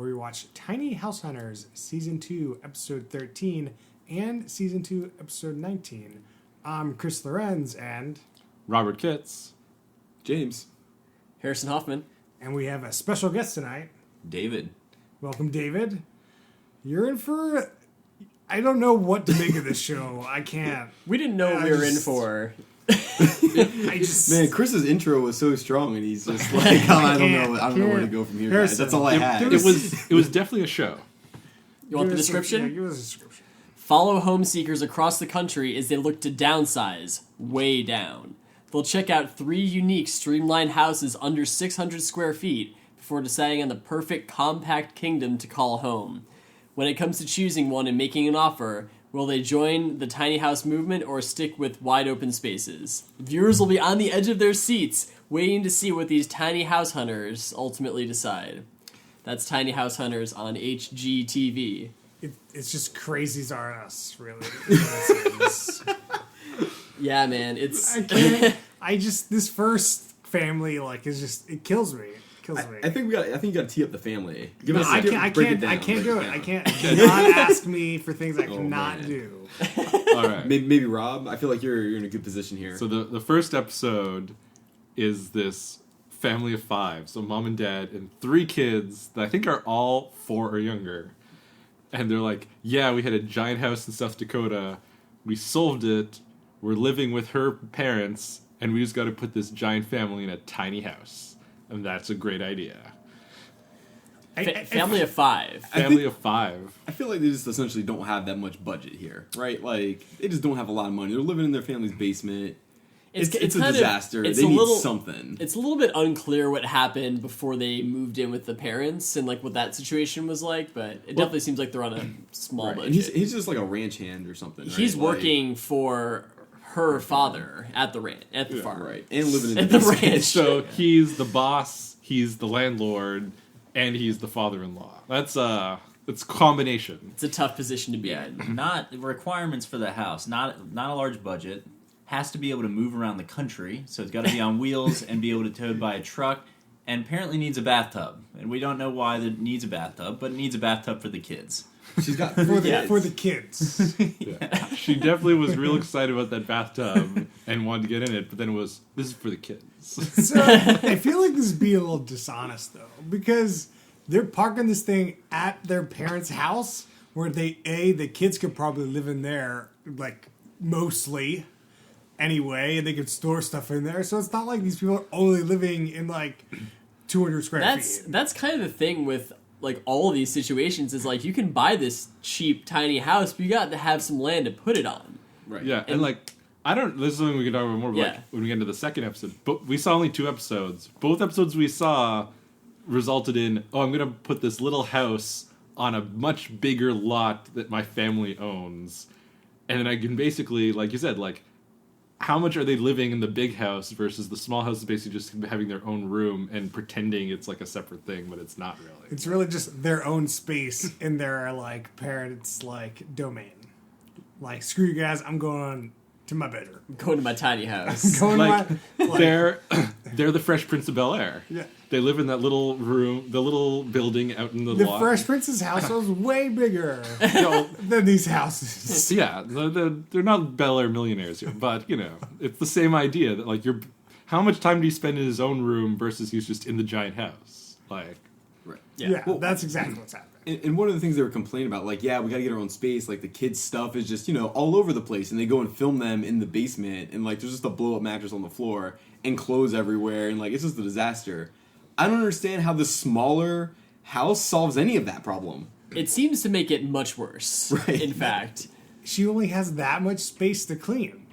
we watch Tiny House Hunters Season 2, Episode 13, and Season 2, Episode 19. I'm Chris Lorenz, and... Robert Kitts. James. Harrison Hoffman. And we have a special guest tonight. David. Welcome, David. You're in for... I don't know what to make of this show. I can't. We didn't know what we were in for. Man, Chris's intro was so strong, and he's just like, I don't know where to go from here, guys. That's all I had. It was definitely a show. You want the description? Yeah, give us a description. Follow home seekers across the country as they look to downsize way down. They'll check out 3 unique streamlined houses under 600 square feet before deciding on the perfect compact kingdom to call home. When it comes to choosing one and making an offer, will they join the tiny house movement or stick with wide open spaces? Viewers will be on the edge of their seats, waiting to see what these tiny house hunters ultimately decide. That's Tiny House Hunters on HGTV. It's just crazies are us, really. Yeah, man, it's... this first family, it kills me. I think you got to tee up the family. I can't do it. I can't. Do not ask me for things I cannot do. All right. Maybe Rob. I feel like you're in a good position here. So the first episode is this family of 5. So mom and dad and 3 kids that I think are all 4 or younger. And they're like, yeah, we had a giant house in South Dakota. We sold it. We're living with her parents. And we just got to put this giant family in a tiny house. And that's a great idea. Family of 5. Family of 5. I feel like they just essentially don't have that much budget here, right? Like, they just don't have a lot of money. They're living in their family's basement. It's a disaster. They need something. It's a little bit unclear what happened before they moved in with the parents and like what that situation was like, but it definitely seems like they're on a small budget. And he's just like a ranch hand or something. He's working for her father at the farm, right? And living in the ranch. So he's the boss, he's the landlord, and he's the father-in-law. It's a combination. It's a tough position to be in. Not requirements for the house. Not a large budget. Has to be able to move around the country, so it's got to be on wheels and be able to towed by a truck. And apparently needs a bathtub, and we don't know why it needs a bathtub, but it needs a bathtub for the kids. She's got for the kids. Yeah. She definitely was real excited about that bathtub and wanted to get in it, but then this is for the kids. So I feel like this is being a little dishonest though, because they're parking this thing at their parents' house where the kids could probably live in there, like mostly anyway, and they could store stuff in there. So it's not like these people are only living in like 200 square feet. That's kind of the thing with like all of these situations is like you can buy this cheap tiny house, but you got to have some land to put it on. Right. Yeah, and like this is something we can talk about more, but like when we get into the second episode. But we saw only 2 episodes. Both episodes we saw resulted in, I'm gonna put this little house on a much bigger lot that my family owns. And then I can basically, like you said, like how much are they living in the big house versus the small house is basically just having their own room and pretending it's like a separate thing, but it's not really. It's really just their own space in their like parents' like domain. Like, screw you guys, I'm going to my bedroom. I'm going to my tiny house. They're the Fresh Prince of Bel-Air. Yeah. They live in that little room, the little building out in the lot. The Fresh Prince's house was way bigger than these houses. Yeah, they're not Bel-Air millionaires here, but, it's the same idea that, like, how much time do you spend in his own room versus he's just in the giant house? Like, right. Yeah, well, that's exactly what's happening. And one of the things they were complaining about, like, we got to get our own space. Like, the kids' stuff is just, all over the place. And they go and film them in the basement. And, like, there's just a blow-up mattress on the floor. And clothes everywhere. And, like, it's just a disaster. I don't understand how the smaller house solves any of that problem. It seems to make it much worse, right. In fact. She only has that much space to clean.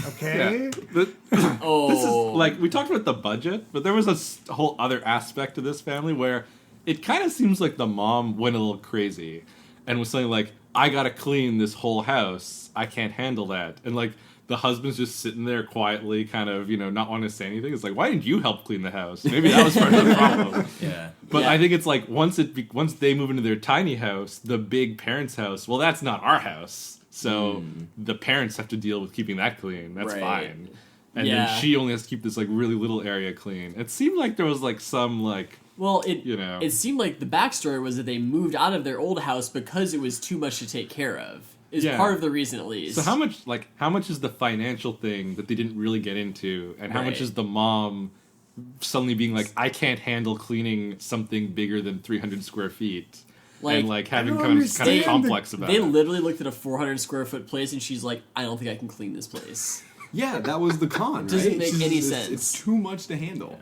Okay? This is, like, we talked about the budget, but there was a whole other aspect to this family where it kind of seems like the mom went a little crazy and was saying, like, I gotta clean this whole house. I can't handle that. And, like, the husband's just sitting there quietly, kind of, not wanting to say anything. It's like, why didn't you help clean the house? Maybe that was part of the problem. Yeah. But I think it's like, once they move into their tiny house, the big parents' house, well, that's not our house. So the parents have to deal with keeping that clean. That's fine. And then she only has to keep this, like, really little area clean. It seemed like there was, like, some, like, Well, know. it seemed like the backstory was that they moved out of their old house because it was too much to take care of. Is part of the reason, at least. So how much is the financial thing that they didn't really get into, and how much is the mom suddenly being like, I can't handle cleaning something bigger than 300 square feet, and having kind of complex about it. They literally looked at a 400 square foot place, and she's like, I don't think I can clean this place. Yeah, that was the con, right? Doesn't make any sense. It's too much to handle.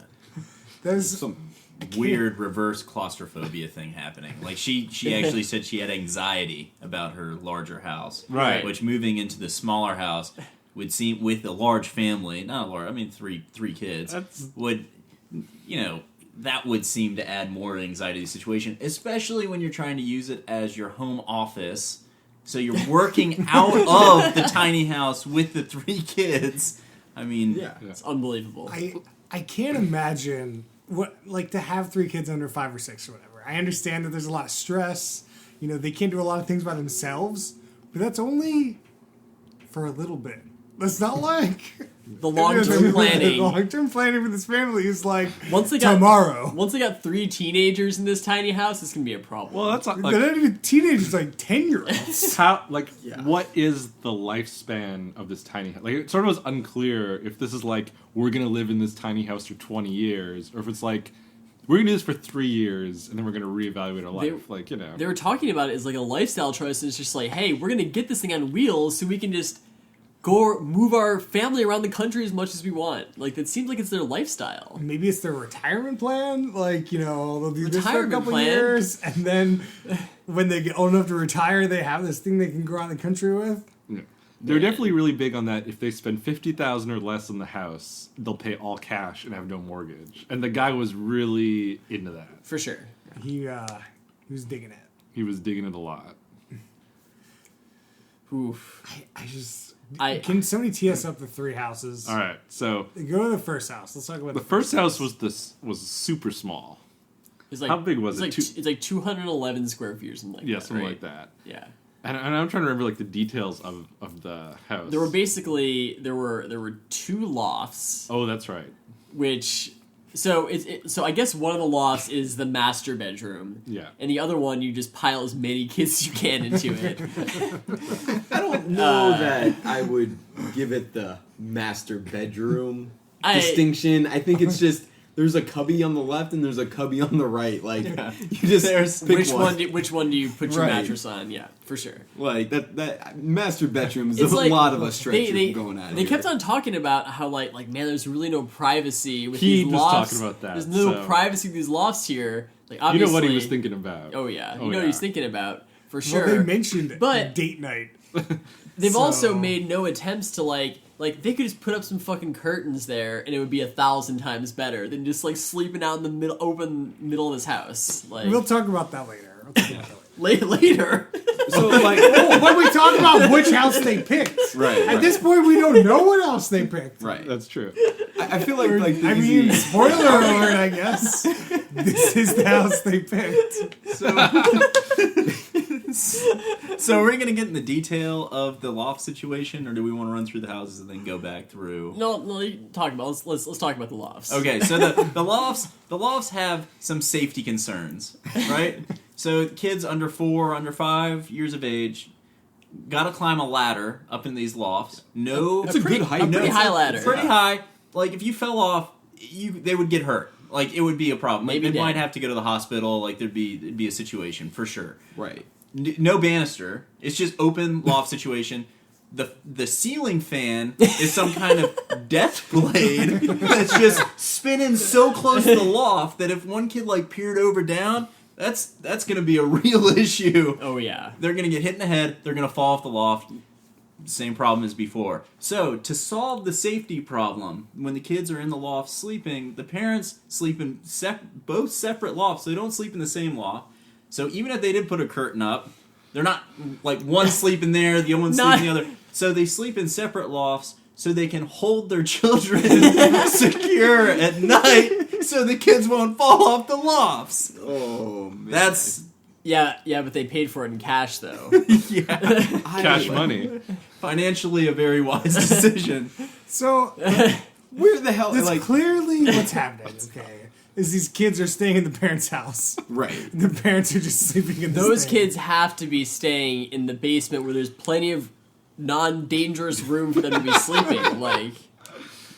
There's Some weird reverse claustrophobia thing happening. Like she actually said she had anxiety about her larger house. Right. Which moving into the smaller house would seem, with a large family, not a large, I mean three kids, would, that would seem to add more anxiety to the situation, especially when you're trying to use it as your home office. So you're working out of the tiny house with the 3 kids. I mean, It's unbelievable. I can't imagine to have 3 kids under 5 or 6 or whatever. I understand that there's a lot of stress. They can't do a lot of things by themselves, but that's only for a little bit. That's not like the long-term planning. The long-term planning for this family is like tomorrow. Once they got 3 teenagers in this tiny house, it's gonna be a problem. Well, that's they're not even teenagers, like 10-year-olds. What is the lifespan of this tiny house? Like, it sort of was unclear if this is like, we're gonna live in this tiny house for 20 years, or if it's like, we're gonna do this for 3 years and then we're gonna reevaluate our life. They were talking about it as like a lifestyle choice, and it's just like, hey, we're gonna get this thing on wheels so we can just go move our family around the country as much as we want. Like, it seems like it's their lifestyle. Maybe it's their retirement plan. They'll do this for a couple plan. years, and then when they get old enough to retire, they have this thing they can go around the country with. Yeah. They're definitely really big on that. If they spend $50,000 or less on the house, they'll pay all cash and have no mortgage. And the guy was really into that. For sure. He was digging it. He was digging it a lot. Oof. Can somebody tee us up the 3 houses? All right, so go to the first house. Let's talk about the first house. Was super small. It's like, how big was it? It's like 211 square feet or something like that. Yeah, something right? like that. Yeah. And I'm trying to remember the details of the house. There were 2 lofts. Oh, that's right. Which so I guess one of the lofts is the master bedroom. Yeah. And the other one you just pile as many kids as you can into it. I don't know that I would give it the master bedroom distinction. I think it's just there's a cubby on the left and there's a cubby on the right. Like you just pick which one do you put your mattress on? Yeah, for sure. Like that master bedroom is a lot of a stretch going at. They kept on talking about how like man, there's really no privacy with he these lofts. Talking about that. There's no privacy with these lofts here. Like obviously, you know what he was thinking about. Oh yeah, you know what he's thinking about for sure. Well, they mentioned date night. They've also made no attempts to like they could just put up some fucking curtains there and it would be 1,000 times better than just sleeping out in the open middle of this house. Like, we'll talk about that later. Later. So when we talk about which house they picked, right? At this point, we don't know what else they picked. Right, that's true. I feel like spoiler alert, I guess. This is the house they picked. So we're gonna get in the detail of the loft situation, or do we want to run through the houses and then go back through? No. Talk about let's talk about the lofts. Okay, so the lofts have some safety concerns, right? So kids under 4, under 5 years of age, gotta climb a ladder up in these lofts. It's a good height. A pretty high ladder. Pretty high. Like if you fell off, they would get hurt. Like it would be a problem. They might have to go to the hospital. Like there'd be a situation for sure. Right. No banister. It's just open loft situation. The ceiling fan is some kind of death blade that's just spinning so close to the loft that if one kid peered over down, that's going to be a real issue. Oh yeah. They're going to get hit in the head. They're going to fall off the loft. Same problem as before. So, to solve the safety problem, when the kids are in the loft sleeping, the parents sleep in both separate lofts. So they don't sleep in the same loft. So even if they did put a curtain up, they're not one sleeping there, the other one sleeping the other. So they sleep in separate lofts so they can hold their children secure at night so the kids won't fall off the lofts. Oh, man. That's... Yeah, but they paid for it in cash, though. Yeah. Cash money. Financially a very wise decision. So, where the hell... That's clearly what's happening, okay? is these kids are staying in the parents' house. Right. The parents are just sleeping in this Those thing. kids have to be staying in the basement where there's plenty of non-dangerous room for them to be sleeping. Like,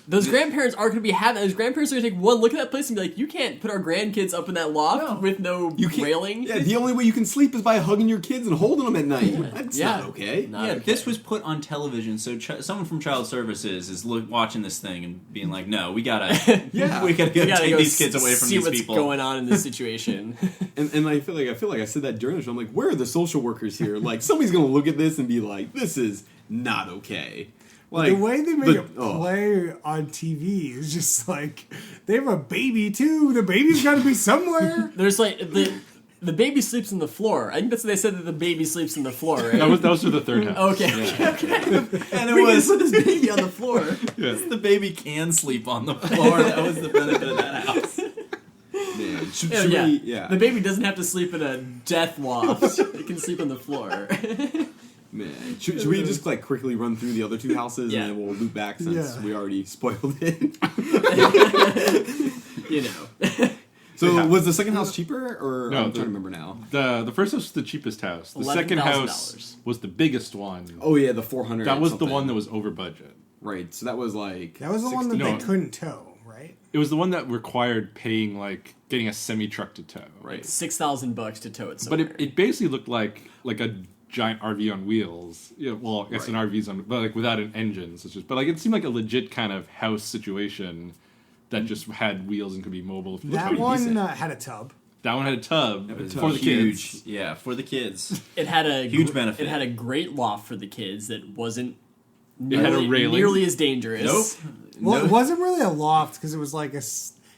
those grandparents aren't going to be having. Those grandparents are going to take one look at that place and be like, "You can't put our grandkids up in that loft with no You can't, railing." Yeah, the only way you can sleep is by hugging your kids and holding them at night. That's not okay. Not Yeah, okay. this was put on television, so someone from Child Services is watching this thing and being like, "No, we gotta, Yeah. we gotta We gotta take go these kids away from see these what's people." going on in this situation. And I feel like I said that during the show. I'm like, where are the social workers here? Like, somebody's gonna look at this and be like, this is not okay. Like, The way they make it play on TV is just like they have a baby too. The baby's got to be somewhere. There's like the baby sleeps on the floor. I think that's what they said, that the baby sleeps on the floor, right? That was for the third house. Okay. And it We can was put this baby on the floor. Yeah. the baby can sleep on the floor. That was the benefit of that house. Man, should Yeah, we? Yeah. The baby doesn't have to sleep in a death loft. It can sleep on the floor. Man, should we just like quickly run through the other two houses Yeah. and then we'll loop back since Yeah. we already spoiled it? You know. So was the second house cheaper, or No, I'm trying to remember now? The first house was the cheapest house. The second house $11,000. was the biggest one. Oh yeah, the 400. That was something. the one that was over budget. Right. So that was like That was the one that 60 they No. couldn't tow, right? It was the one that required paying, like, getting a semi-truck to tow. Right. $6,000 to tow it But somewhere. it basically looked like a giant RV on wheels. Yeah, well, I guess an RV's on, but like without an engine. So it's just, but like it seemed like a legit kind of house situation that just had wheels and could be mobile. That pretty one decent. had a tub. That one had a tub It was for the Huge, kids. yeah, for the kids. It had a Huge benefit. It had a great loft for the kids that wasn't It had a railing. nearly as dangerous. Nope. Well, No. it wasn't really a loft because it was like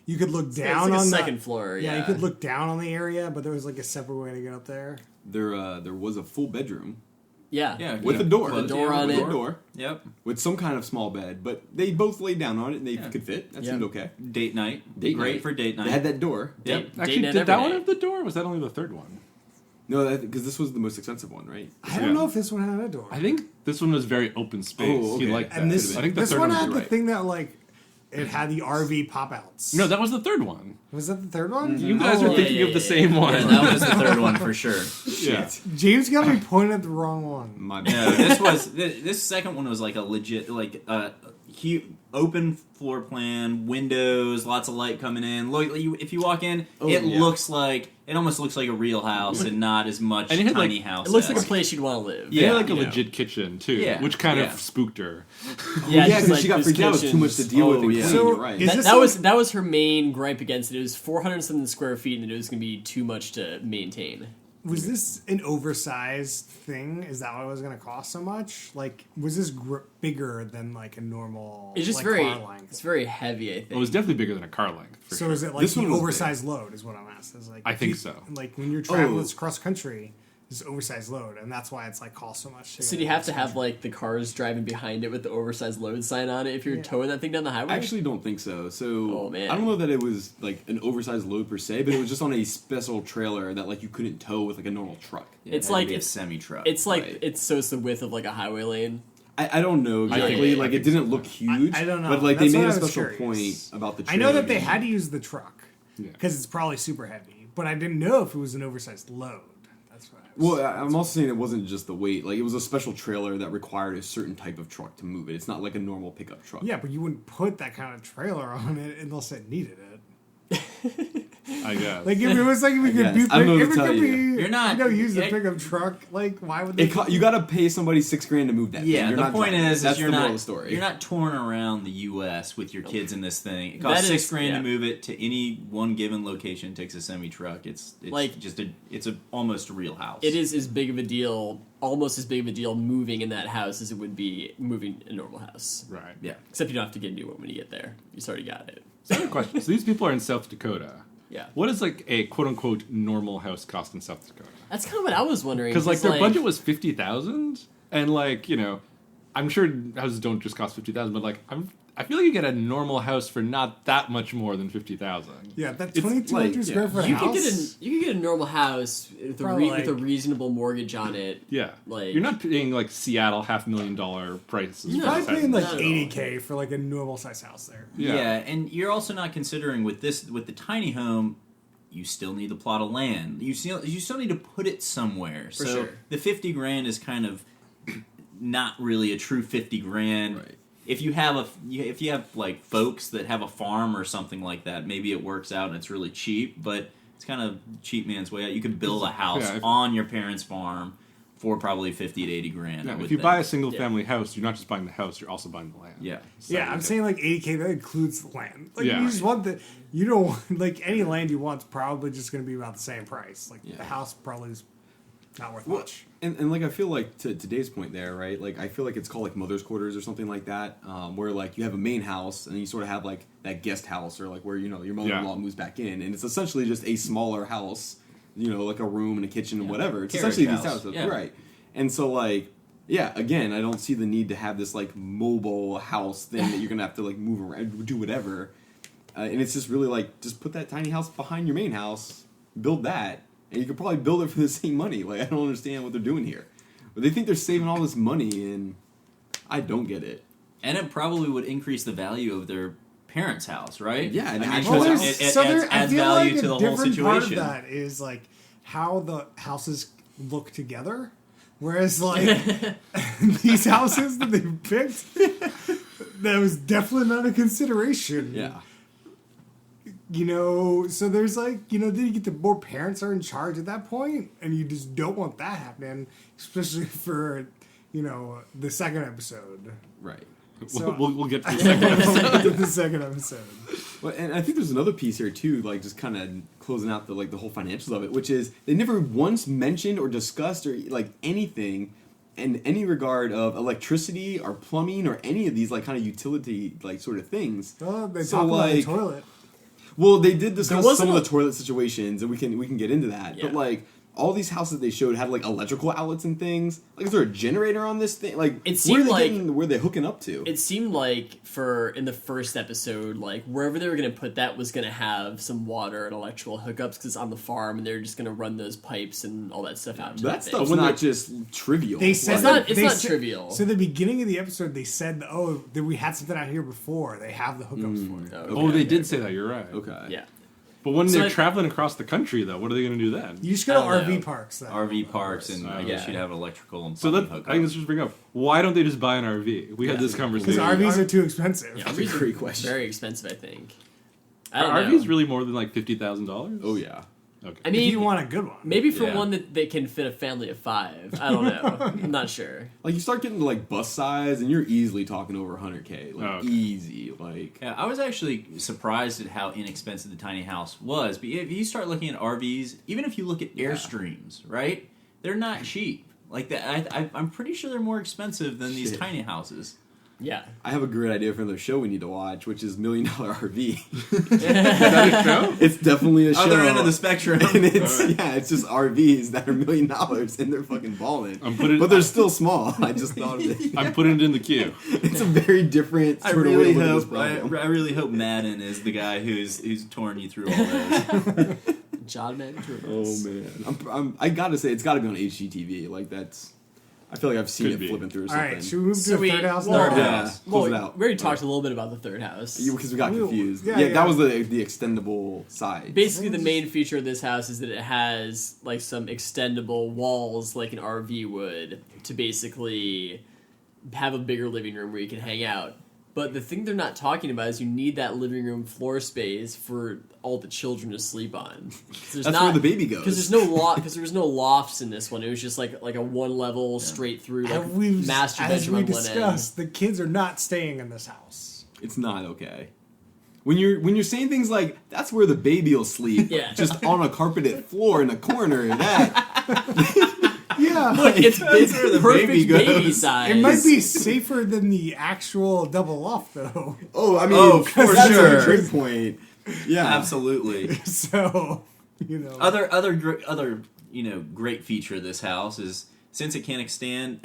you could look It's down like on a the second floor. Yeah, Yeah, you could look down on the area, but there was like a separate way to get up there. There was a full bedroom Yeah, Yeah, with yeah. a door, With a door on with it. a door, Yep. with some kind of small bed, but they both laid down on it and they Yeah. could fit. That Yeah. seemed okay. Date night. Date Great night. for date night. They had that door. Yep. Date Actually, night did that every one day. have the door? Or was that only the third one? No, because this was the most expensive one, right? I don't Yeah. know if this one had a door. I think this one was very open space. Oh, okay. He liked that. and this I think the this third one one had was the right. thing that like it had the RV pop outs. No, that was the third one. Was that the third one? You guys are Oh, thinking yeah, of the yeah, same one. Yeah, that was the third one for sure. Yeah. James got me pointing at the wrong one. My No, this was this second one was like a legit open floor plan, windows, lots of light coming in. Look, if you walk in, it almost looks like a real house and not as much And it had, tiny like- house. It looks like a place you'd want to live. They had Yeah, like a you know. legit kitchen too, Yeah, which kind yeah. of spooked her. Oh, Yeah, yeah, she's because like, she got this freaked out. It was too much to kitchen's- deal with. Oh, And yeah. clean, So, you're right. is That, this that like- was that was her main gripe against it. It was 400 something square feet, and it was going to be too much to maintain. Was this an oversized thing? Is that why it was going to cost so much? Like, was this bigger than like a normal? It's just like, very car length? it's very heavy. I think. It was definitely bigger than a car length. For So sure. is it like This the one was oversized load? Is what I'm asking. Is like I if think you- so. Like when you're traveling Oh. cross country, this oversized load, and that's why it's like cost so much. So do you have to have like the cars driving behind it with the oversized load sign on it if you're Yeah. towing that thing down the highway? I actually don't think so. So Oh, man. I don't know that it was like an oversized load per se, but it was just on a special trailer that like you couldn't tow with like a normal truck. Yeah, It's it had to like be a it's- semi truck. it's like Right. it's the width of like a highway lane. I don't know exactly. yeah, like I it think didn't so. look huge. I don't know. But like That's they made why a I was special curious. point about the I trailer. know that they being- had to use the truck Yeah. because it's probably super heavy, but I didn't know if it was an oversized load. That's what I was. Well, I'm also saying it wasn't just the weight. Like it was a special trailer that required a certain type of truck to move it. It's not like a normal pickup truck. Yeah, but you wouldn't put that kind of trailer on it unless it needed it. I guess. Like if it was like if we could guess. be, I don't know if to it tell could you. be, You're not- use the it- pickup truck. Like why would they? You got to pay somebody $6,000 to move that. Yeah, thing. You're the not point driving. is that's you're the moral not of the story. you're not touring around the U.S. with your kids in this thing. It costs That is- $6,000 yeah. to move it to any one given location. Takes a semi truck. It's Like- just it's almost a real house. It is as big of a deal, almost as big of a deal moving in that house as it would be moving a normal house. Right. Yeah. Except you don't have to get a new one when you get there. You already got it. So I have a question. So these people are in South Dakota. Yeah. What does like a quote unquote normal house cost in South Dakota? That's kind of what I was wondering. Because like their budget was 50,000, and like I'm sure houses don't just cost 50,000, but like I feel like you get a normal house for not that much more than 50,000. Yeah, that It's 2,200 like, square yeah. foot You house. could get a normal house with Probably with a like- reasonable mortgage on it. Yeah, Like- you're not paying like Seattle $500,000 prices. No. for Probably this house. paying like Not at all. $80K for like a normal size house there. Yeah. And you're also not considering with the tiny home, you still need the plot of land. You still need to put it somewhere. For so sure. the 50 grand is kind of not really a true 50 grand. Right. If you have like folks that have a farm or something like that, maybe it works out and it's really cheap, but it's kind of cheap man's way out. You could build a house Yeah, if- on your parents' farm for probably 50 to 80 grand. I Yeah, would if you think. buy a single family house, you're not just buying the house; you're also buying the land. Yeah. So Yeah, you I'm get- saying like 80K, that includes the land. Like Yeah. you just want you don't want, like any land you want's probably just going to be about the same price. Like Yeah. the house probably is not worth Well, much. and like I feel like to today's point there, right? Like I feel like it's called like mother's quarters or something like that, where like you have a main house and then you sort of have like that guest house or like where your mother-in-law moves back in, and it's essentially just a smaller house, like a room and a kitchen and whatever. It's Carriage essentially these house, houses, yeah. right? And so like. Yeah, again, I don't see the need to have this like mobile house thing that you're gonna have to like move around, do whatever, and it's just really like just put that tiny house behind your main house, build that, and you could probably build it for the same money. Like I don't understand what they're doing here, but they think they're saving all this money, and I don't get it. And it probably would increase the value of their parents' house, right? Yeah, and I mean, actually- because Well, it adds value to the whole situation. Part of that is like how the houses look together. Whereas, like, these houses that they picked, that was definitely not a consideration. Yeah, So there's like, then you get the more parents are in charge at that point, and you just don't want that happening, especially for, the second episode. right. So- we'll get to the second. The second episode. Well, and I think there's another piece here too, like just kind of closing out the whole financials of it, which is they never once mentioned or discussed or like anything in any regard of electricity or plumbing or any of these like kind of utility like sort of things. Oh, they So, talk about the like, toilet. Well, they did discuss wasn't some of a- the toilet situations, and we can get into that. Yeah. But like all these houses they showed had like electrical outlets and things. Like, is there a generator on this thing? Like, It seemed where are they hooking up to? It seemed like in the first episode, like wherever they were going to put that was going to have some water and electrical hookups because it's on the farm and they're just going to run those pipes and all that stuff out. To That that stuff's thing. not just trivial. They said It's that- not- it's they not said- trivial. So the beginning of the episode, they said, that we had something out here before. They have the hookups for it. Oh, they did say that. You're right. Okay. Yeah. But when So they're I- traveling across the country, though, what are they going to do then? You just go to I don't RV know. parks. Then. RV parks, and I guess Yeah. you'd have electrical and So plumbing that I hookups. think let's just bring up why don't they just buy an RV? We had this Because conversation. RVs are too expensive. Yeah, That's a RVs are great question. very expensive, I think. I Are don't know. RVs really more than like $50,000? Oh yeah. Okay. I If mean, you want a good one. maybe for Yeah. one that can fit a family of 5. I don't know. I'm not sure. Like you start getting to like bus size, and you're easily talking over 100K. Like Oh, okay. easy. Like Yeah, I was actually surprised at how inexpensive the tiny house was. But if you start looking at RVs, even if you look at Airstreams, right? They're not cheap. Like that, I'm pretty sure they're more expensive than these Shit. tiny houses. Yeah. I have a great idea for another show we need to watch, which is $1 Million RV. Is that a show? It's definitely a show. Other end of the spectrum. And it's just RVs that are $1 million and they're fucking balling. But they're still small. I just thought of it. I'm putting it in the queue. It's a very different I sort of way really to look at this hope I problem. really hope Madden is the guy who's torn you through all this. John Madden. Oh man, I gotta say it's gotta be on HGTV. Like that's, I feel like I've seen Could it be. flipping through or All something. right, should we move to So the we- third house? well, now? Third Yeah. house. Close it Well, out. we already talked a little bit about the third house. Because we got confused. yeah, Yeah, yeah. that was the extendable side. Basically, the main feature of this house is that it has like some extendable walls, like an RV would, to basically have a bigger living room where you can hang out. But the thing they're not talking about is you need that living room floor space for all the children to sleep on. 'Cause there's That's where the baby goes. Because there was no lofts in this one. It was just like a one level straight through like And we've, master as bedroom we on one end. discussed, the kids are not staying in this house. It's not okay. When you're saying things like that's where the baby will sleep, Yeah. just on a carpeted floor in a corner, that Yeah, It's where the perfect baby baby, goes. size. it might be safer than the actual double loft though. oh, I mean, Oh, for that's sure. a good point. Yeah, Absolutely. So, Other great feature of this house is since it can extend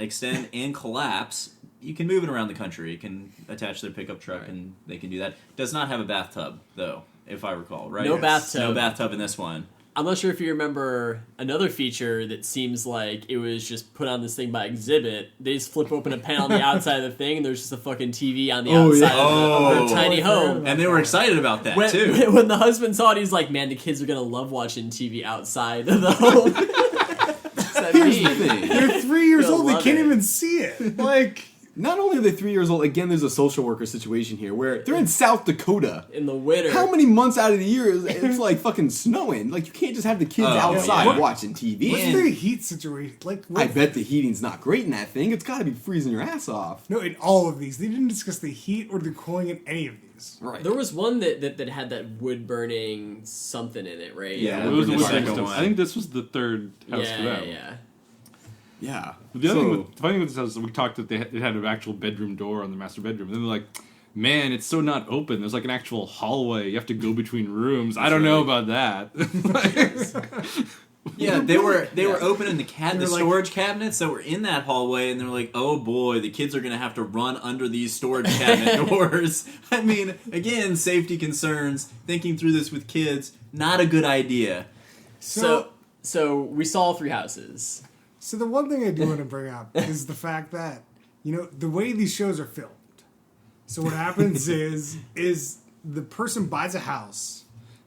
and collapse, you can move it around the country. You can attach their pickup truck and they can do that. Does not have a bathtub though, if I recall, right? No bathtub. No bathtub in this one. I'm not sure if you remember another feature that seems like it was just put on this thing by Exhibit. They just flip open a panel on the outside of the thing, and there's just a fucking TV on the outside of their tiny home. And they were excited about that, too. When the husband saw it, he's like, man, the kids are going to love watching TV outside of the home. What's that mean? They're 3 years They'll old. They love can't it. even see it. Like, Not only are they 3 years old, again, there's a social worker situation here where they're in South Dakota. In the winter. How many months out of the year is it's like fucking snowing? Like, you can't just have the kids outside yeah. watching TV. what's the heat situation? Like, I bet the heating's not great in that thing. It's got to be freezing your ass off. No, in all of these, they didn't discuss the heat or the cooling in any of these. Right. There was one that had that wood burning something in it, right? Yeah. It was We're the just second like one. I think this was the third house for them. Yeah. Yeah. The other thing with, the funny thing with this house is we talked that it had an actual bedroom door on the master bedroom. And then they're like, man, it's so not open. There's like an actual hallway. You have to go between rooms. I don't know about that. Yeah, they were opening the They're like- storage cabinets that were in that hallway, and they were like, "Oh boy, the kids are gonna have to run under these storage cabinet doors." I mean, again, safety concerns. Thinking through this with kids, not a good idea. So we saw all three houses. So the one thing I do want to bring up is the fact that, you know, the way these shows are filmed. So what happens is the person buys a house,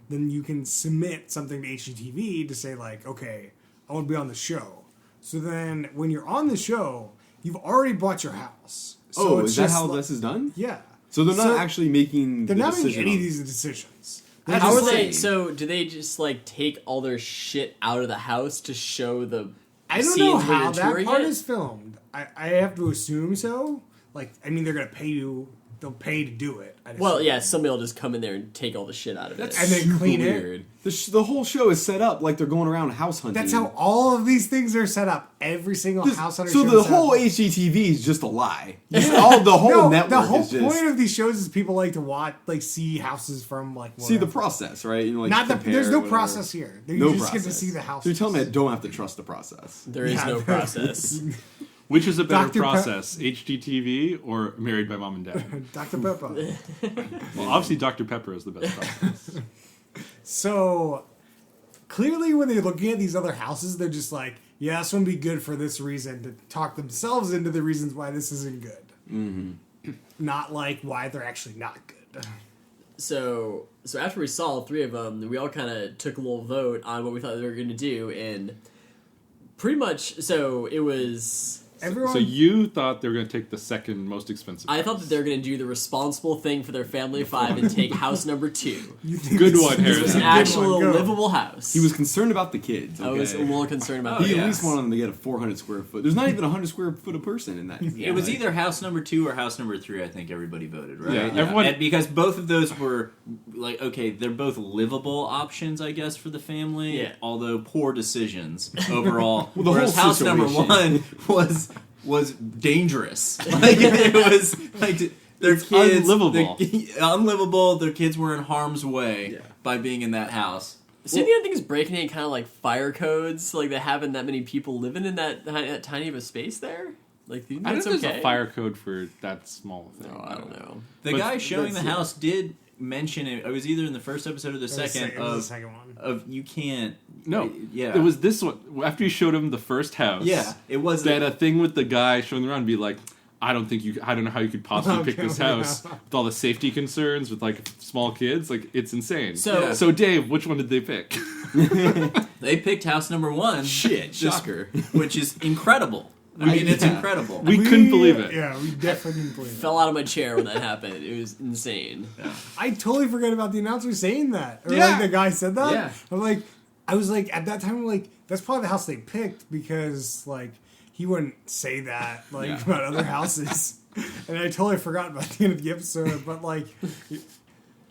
then you can submit something to HGTV to say like, okay, I want to be on the show. So then when you're on the show, you've already bought your house. So it's is that just how like- this is done? Yeah. So they're not actually making They're the not making decision any of on- these decisions. That's How are insane. they? So do they just like take all their shit out of the house to show the? I don't scenes know where how you're that touring part it? is filmed. I have to assume so. Like, I mean, they're going to pay you. They'll pay to do it. I'd Well, assume. yeah, somebody will just come in there and take all the shit out of it. And then Super clean it. weird. The whole show is set up like they're going around house hunting. That's how all of these things are set up. Every single house hunter So show the is set whole up. HGTV is just a lie. All the whole No, network the whole is just point of these shows is people like to watch, like, see houses from like. see the whatever. process, right? You know, like Not the. compare, There's no whatever. process here. You No just process. get to see the house. So you're telling me I don't have to trust the process? There is Yeah. no process. Which is a better Dr. Pe- process, HGTV or Married by Mom and Dad? Dr. Pepper. Well, obviously Dr. Pepper is the best process. So clearly, when they're looking at these other houses, they're just like, "Yeah, this one would be good for this reason." To talk themselves into the reasons why this isn't good. Mm-hmm. Not like why they're actually not good. So after we saw all three of them, we all kind of took a little vote on what we thought they were going to do, and pretty much, so it was. Everyone. So you thought they were going to take the second most expensive I house. thought that they were going to do the responsible thing for their family of five and take house number 2. You think Good this- one, this Harrison. is An a good actual one. Go. livable house. He was concerned about the kids. I was a okay? little concerned about He that. at least wanted them to get a 400 square foot. There's not even 100 square foot a person in that. It was either house number 2 or house number 3. I think everybody voted, right? Yeah, everyone- And because both of those were like, okay, they're both livable options, I guess, for the family. Yeah. Although poor decisions overall. Well, the Whereas whole house number situation. 1 was dangerous. Like it was like their It's kids unlivable. unlivable. Their kids were in harm's way Yeah. by being in that house. So the other thing is breaking in kind of like fire codes, like they having that many people living in that tiny of a space there. Like, do you think I don't that's know if okay? there's a fire code for that small thing. Oh, I don't know. The But guy showing the that's- house did mention it. It was either in the first episode or the It was second it was the of second one. you can't. No, Yeah. it was this one. After you showed him the first house, Yeah, it was that a thing with the guy showing them around and be like, I don't know how you could possibly pick this Okay, house with all the safety concerns with like small kids. Like, it's insane. So- so Dave, which one did they pick? They picked house number 1. Shit, just- shocker. which is incredible. I mean, it's Yeah. incredible. We couldn't believe it. Yeah, we definitely didn't believe it. Fell out of my chair when that happened. It was insane. I totally forgot about the announcer saying that. Or Yeah. like the guy said that. Yeah. I was like, at that time, I'm like, that's probably the house they picked because, like, he wouldn't say that, like, Yeah. about other houses. And I totally forgot about the end of the episode, but, like...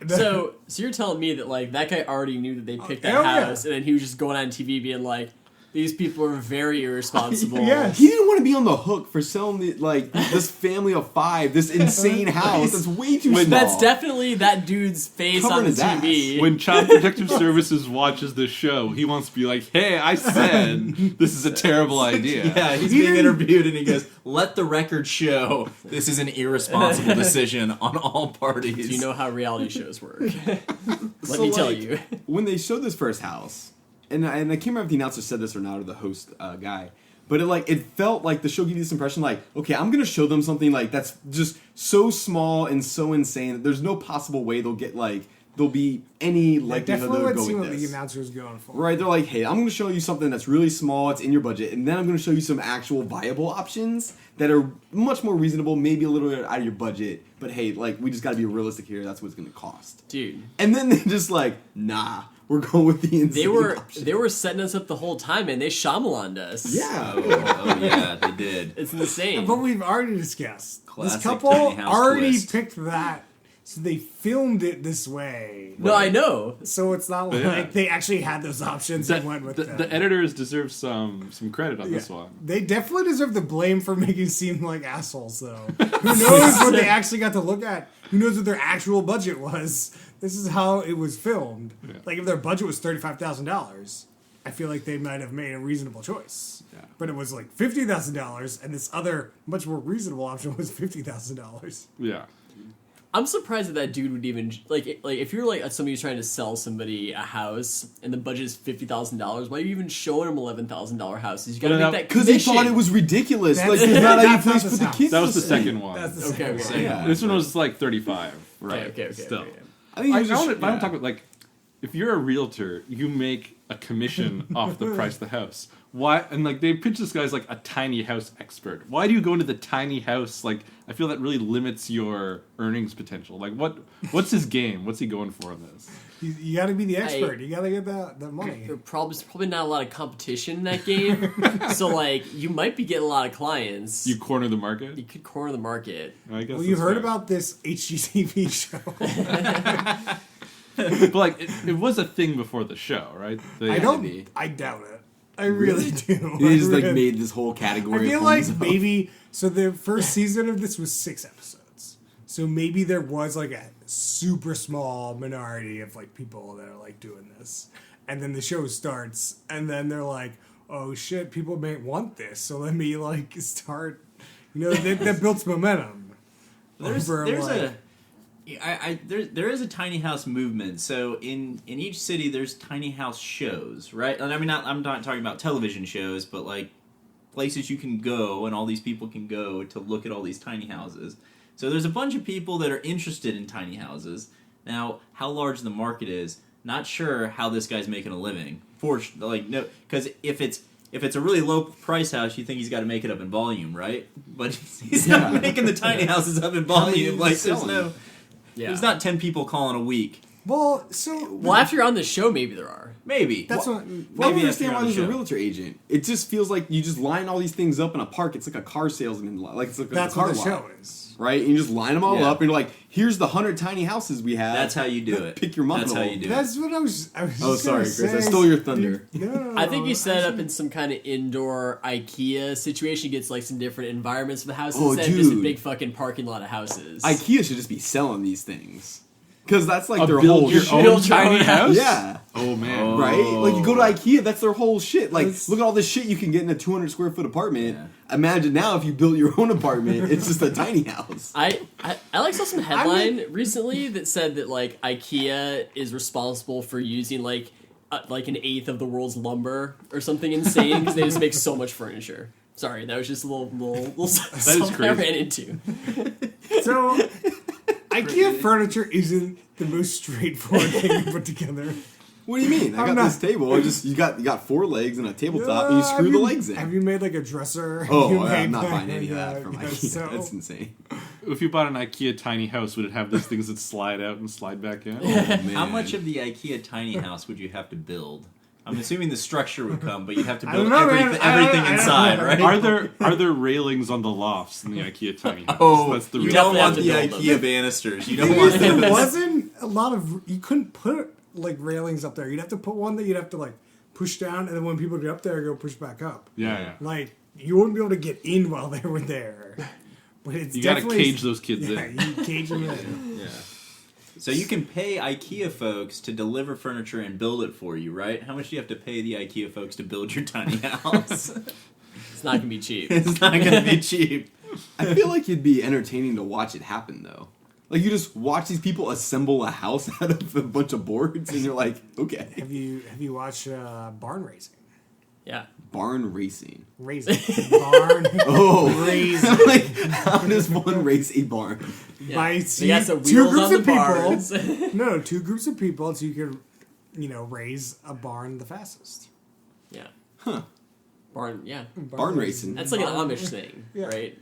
So you're telling me that like that guy already knew that they picked that hell yeah. house, and then he was just going on TV being like, These people are very irresponsible. Yes. He didn't want to be on the hook for selling this family of 5, this insane house. That's way too small. That's definitely that dude's face Covering on the his ass. TV. When Child Protective Services watches this show, he wants to be like, "Hey, I said this is a terrible idea." Yeah, he's being interviewed and he goes, "Let the record show this is an irresponsible decision on all parties." Do you know how reality shows work? Let me tell you. When they showed this first house, and I can't remember if the announcer said this or not, or the host guy, but it felt like the show gave you this impression like, okay, I'm gonna show them something like that's just so small and so insane that there's no possible way there'll be any likelihood Definitely they'll would go see with what the this. announcer was going for. Right, they're like, hey, I'm going to show you something that's really small, it's in your budget, and then I'm going to show you some actual viable options that are much more reasonable, maybe a little bit out of your budget, but hey, we just got to be realistic here, that's what it's going to cost. Dude. And then they're just like, nah, we're going with the insane option. They were setting us up the whole time, and they Shyamalan'd us. Yeah. Oh yeah, they did. It's insane. But we've already discussed. Classic this couple tiny house already twist. picked that, so they filmed it this way. No, I know. So it's not Yeah. like they actually had those options and went with them. The editors deserve some credit on this one. They definitely deserve the blame for making it seem like assholes, though. Who knows what they actually got to look at? Who knows what their actual budget was? This is how it was filmed. Yeah. Like, if their budget was $35,000, I feel like they might have made a reasonable choice. Yeah. But it was like $50,000, and this other, much more reasonable option was $50,000. Yeah. I'm surprised that dude would even like if you're like somebody who's trying to sell somebody a house and the budget is $50,000. Why are you even showing them $11,000 houses? You gotta Well, make that Because they commission. thought it was ridiculous. That's- There's not any that's not place the for the house. kids That to was the stay. second one. That's the Okay, second okay. Yeah. This one was like 35. Okay, okay. Still. Okay. I think I you just- want to talk about if you're a realtor, you make a commission off the price of the house. Why? And they pitch this guy as a tiny house expert. Why do you go into the tiny house? I feel that really limits your earnings potential. What's his game? What's he going for in this? You got to be the expert. You got to get that money. There's probably not a lot of competition in that game, so you might be getting a lot of clients. You corner the market. You could corner the market. I guess. Well, you that's heard fair. about this HGTV show. But it was a thing before the show, right? I doubt it. I really do. They just I really- made this whole I category. feel of like homes up. maybe so. The first season of this was 6 episodes, so maybe there was a super small minority of people that are doing this, and then the show starts, and then they're like, "Oh shit, people may want this, so let me start." That builds momentum. There is a tiny house movement. So in each city, there's tiny house shows, right? And I'm not talking about television shows, but places you can go and all these people can go to look at all these tiny houses. So there's a bunch of people that are interested in tiny houses. Now, how large the market is, not sure how this guy's making a living. No, because if it's a really low price house, you think he's got to make it up in volume, right? But he's not making the tiny houses up in volume. There's not 10 people calling a week. Well, After you're on the show, maybe there are. Maybe. that's what. I don't Maybe understand after why you're on there's the a show. realtor agent. It just feels like you just line all these things up in a park. It's like a car salesman, it's like That's a car what the lot, show is. right? And you just line them all Yeah. up, and you're like, "Here's the 100 tiny houses we have." That's how you do it. Pick your model. That's how you do it. That's what I was. Oh, just sorry, gonna Chris. I say. stole your thunder. No, I think you set it up in some kind of indoor IKEA situation. Gets some different environments for the houses Oh, instead of just a dude. big fucking parking lot of houses. IKEA should just be selling these things. Because that's their build whole your shit. own Build your tiny own house. Yeah. Oh man. Oh. Right? You go to IKEA, that's their whole shit. That's- Look at all this shit you can get in a 200 square foot apartment. Yeah. Imagine now if you built your own apartment, it's just a tiny house. I saw some headline recently that said that IKEA is responsible for using an eighth of the world's lumber or something insane because they just make so much furniture. Sorry, that was just a little something I crazy. ran into. So, IKEA furniture isn't the most straightforward thing to put together. What do you mean? I I'm got not- this table. You got 4 legs and a tabletop, and you screw the legs in. Have you made a dresser? Oh, You I'm made not buying any of that yeah, from yeah, IKEA. so- That's insane. If you bought an IKEA tiny house, would it have those things that slide out and slide back in? Oh, man. How much of the IKEA tiny house would you have to build? I'm assuming the structure would come, but you have to I build don't know, man. everything, I don't- everything I don't inside, know. right? Are there railings on the lofts in the IKEA tiny house? Oh, That's the you real. don't want the definitely have to IKEA banisters. You The don't thing want is, there those. wasn't a lot of. You couldn't put railings up there. You'd have to put one that you'd have to push down, and then when people get up there, go push back up. Yeah. Like, you wouldn't be able to get in while they were there. But it's You gotta definitely... cage those kids Yeah, in. you cage them in. Yeah. So you can pay IKEA folks to deliver furniture and build it for you, right? How much do you have to pay the IKEA folks to build your tiny house? It's not gonna be cheap. It's not going to be cheap. I feel like it'd be entertaining to watch it happen, though. Like, you just watch these people assemble a house out of a bunch of boards, and you're like, okay. Have you watched barn racing? Yeah. Barn racing. Racing. Barn Oh, racing. like, how does one race a barn? Yeah. By They got some two wheels groups on the of people. barns. No, two groups of people, so you could, raise a barn the fastest. Yeah. Huh. Barn. Yeah. Barn racing. That's like an Barn- Amish thing, Yeah. right?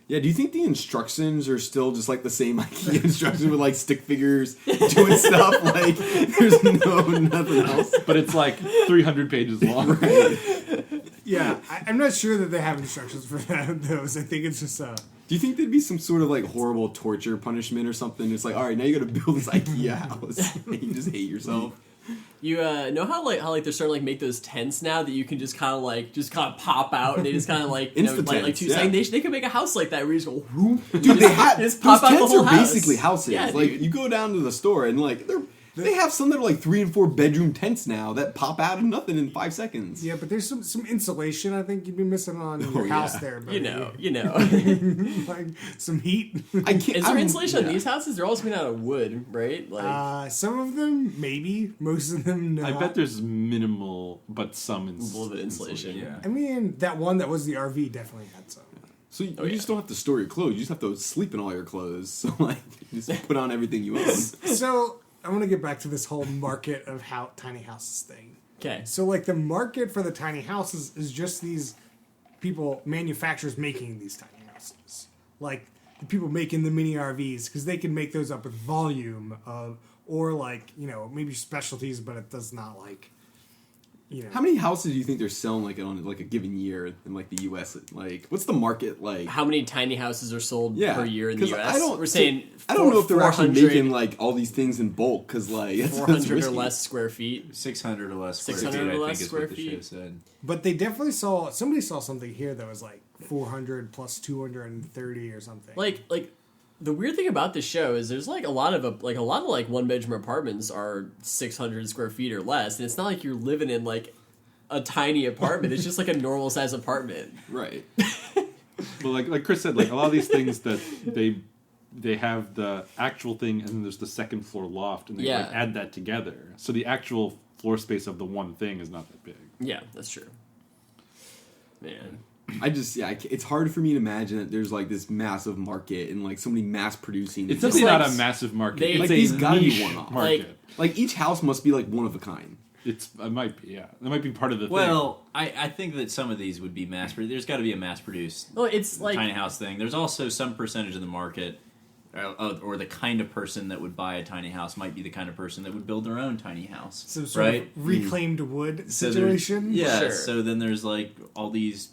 Yeah, do you think the instructions are still just like the same IKEA instructions with like stick figures doing stuff? Like, there's nothing else. But it's like 300 pages long. Yeah, I'm not sure that they have instructions for those. I think it's just Do you think there'd be some sort of like horrible torture punishment or something? It's like, all right, now you got to build this IKEA house. And you just hate yourself. You know how they're starting to like make those tents now that you can just kind of pop out and they just kind of like Insta-tents, two yeah. seconds. They could make a house like that where you just go whoop. Dude, they have just those pop out the tents whole are house. basically houses. Yeah, like dude. you go down to the store and like they have some that are like 3 and 4 bedroom tents now that pop out of nothing in 5 seconds. yeah, but there's some insulation. I think you'd be missing on your yeah. house there, buddy. You know. like some heat. I can't. Is there insulation on yeah. these houses? They're also made out of wood, right? Like Some of them maybe, most of them not. I bet there's minimal, but some a little bit of insulation. Yeah. I mean, that one that was the RV definitely had some. So you Oh, yeah. just don't have to store your clothes. You just have to sleep in all your clothes. So like, you just put on everything you own. So I want to get back to this whole market of tiny houses thing. Okay. So like the market for the tiny houses is just these people, manufacturers making these tiny houses. Like the people making the mini RVs because they can make those up with volume of, or like, maybe specialties, but it does not like, How many houses do you think they're selling like on like a given year in like the U.S.? Like, what's the market like? How many tiny houses are sold Yeah, per year in the 'cause U.S.? We're saying I don't know if they're actually 400 making like all these things in bulk because like that's 400 or risky. less square feet. 600 or less square 600 feet, or I less think is square what the show feet. said. But they definitely somebody saw something here that was like 400 plus 230 or something. Like the weird thing about this show is there's like a lot of one bedroom apartments are 600 square feet or less, and it's not like you're living in like a tiny apartment. It's just like a normal size apartment. Right. Well, like Chris said, like a lot of these things that they have the actual thing, and then there's the second floor loft, and they Yeah. like add that together. So the actual floor space of the one thing is not that big. Yeah, that's true. Man. It's hard for me to imagine that there's like this massive market and like somebody mass producing. It's these. definitely like- not a massive market. they- It's Like, a these gotta be niche one-off. market. Like each house must be like one of a kind. It might be, yeah. That might be part of the thing. Well, I think that some of these would be there's got to be a mass-produced Well, it's like tiny house thing. There's also some percentage of the market, or the kind of person that would buy a tiny house might be the kind of person that would build their own tiny house. Some sort right? of reclaimed wood So there's- situation. Yeah. Sure. So then there's like all these,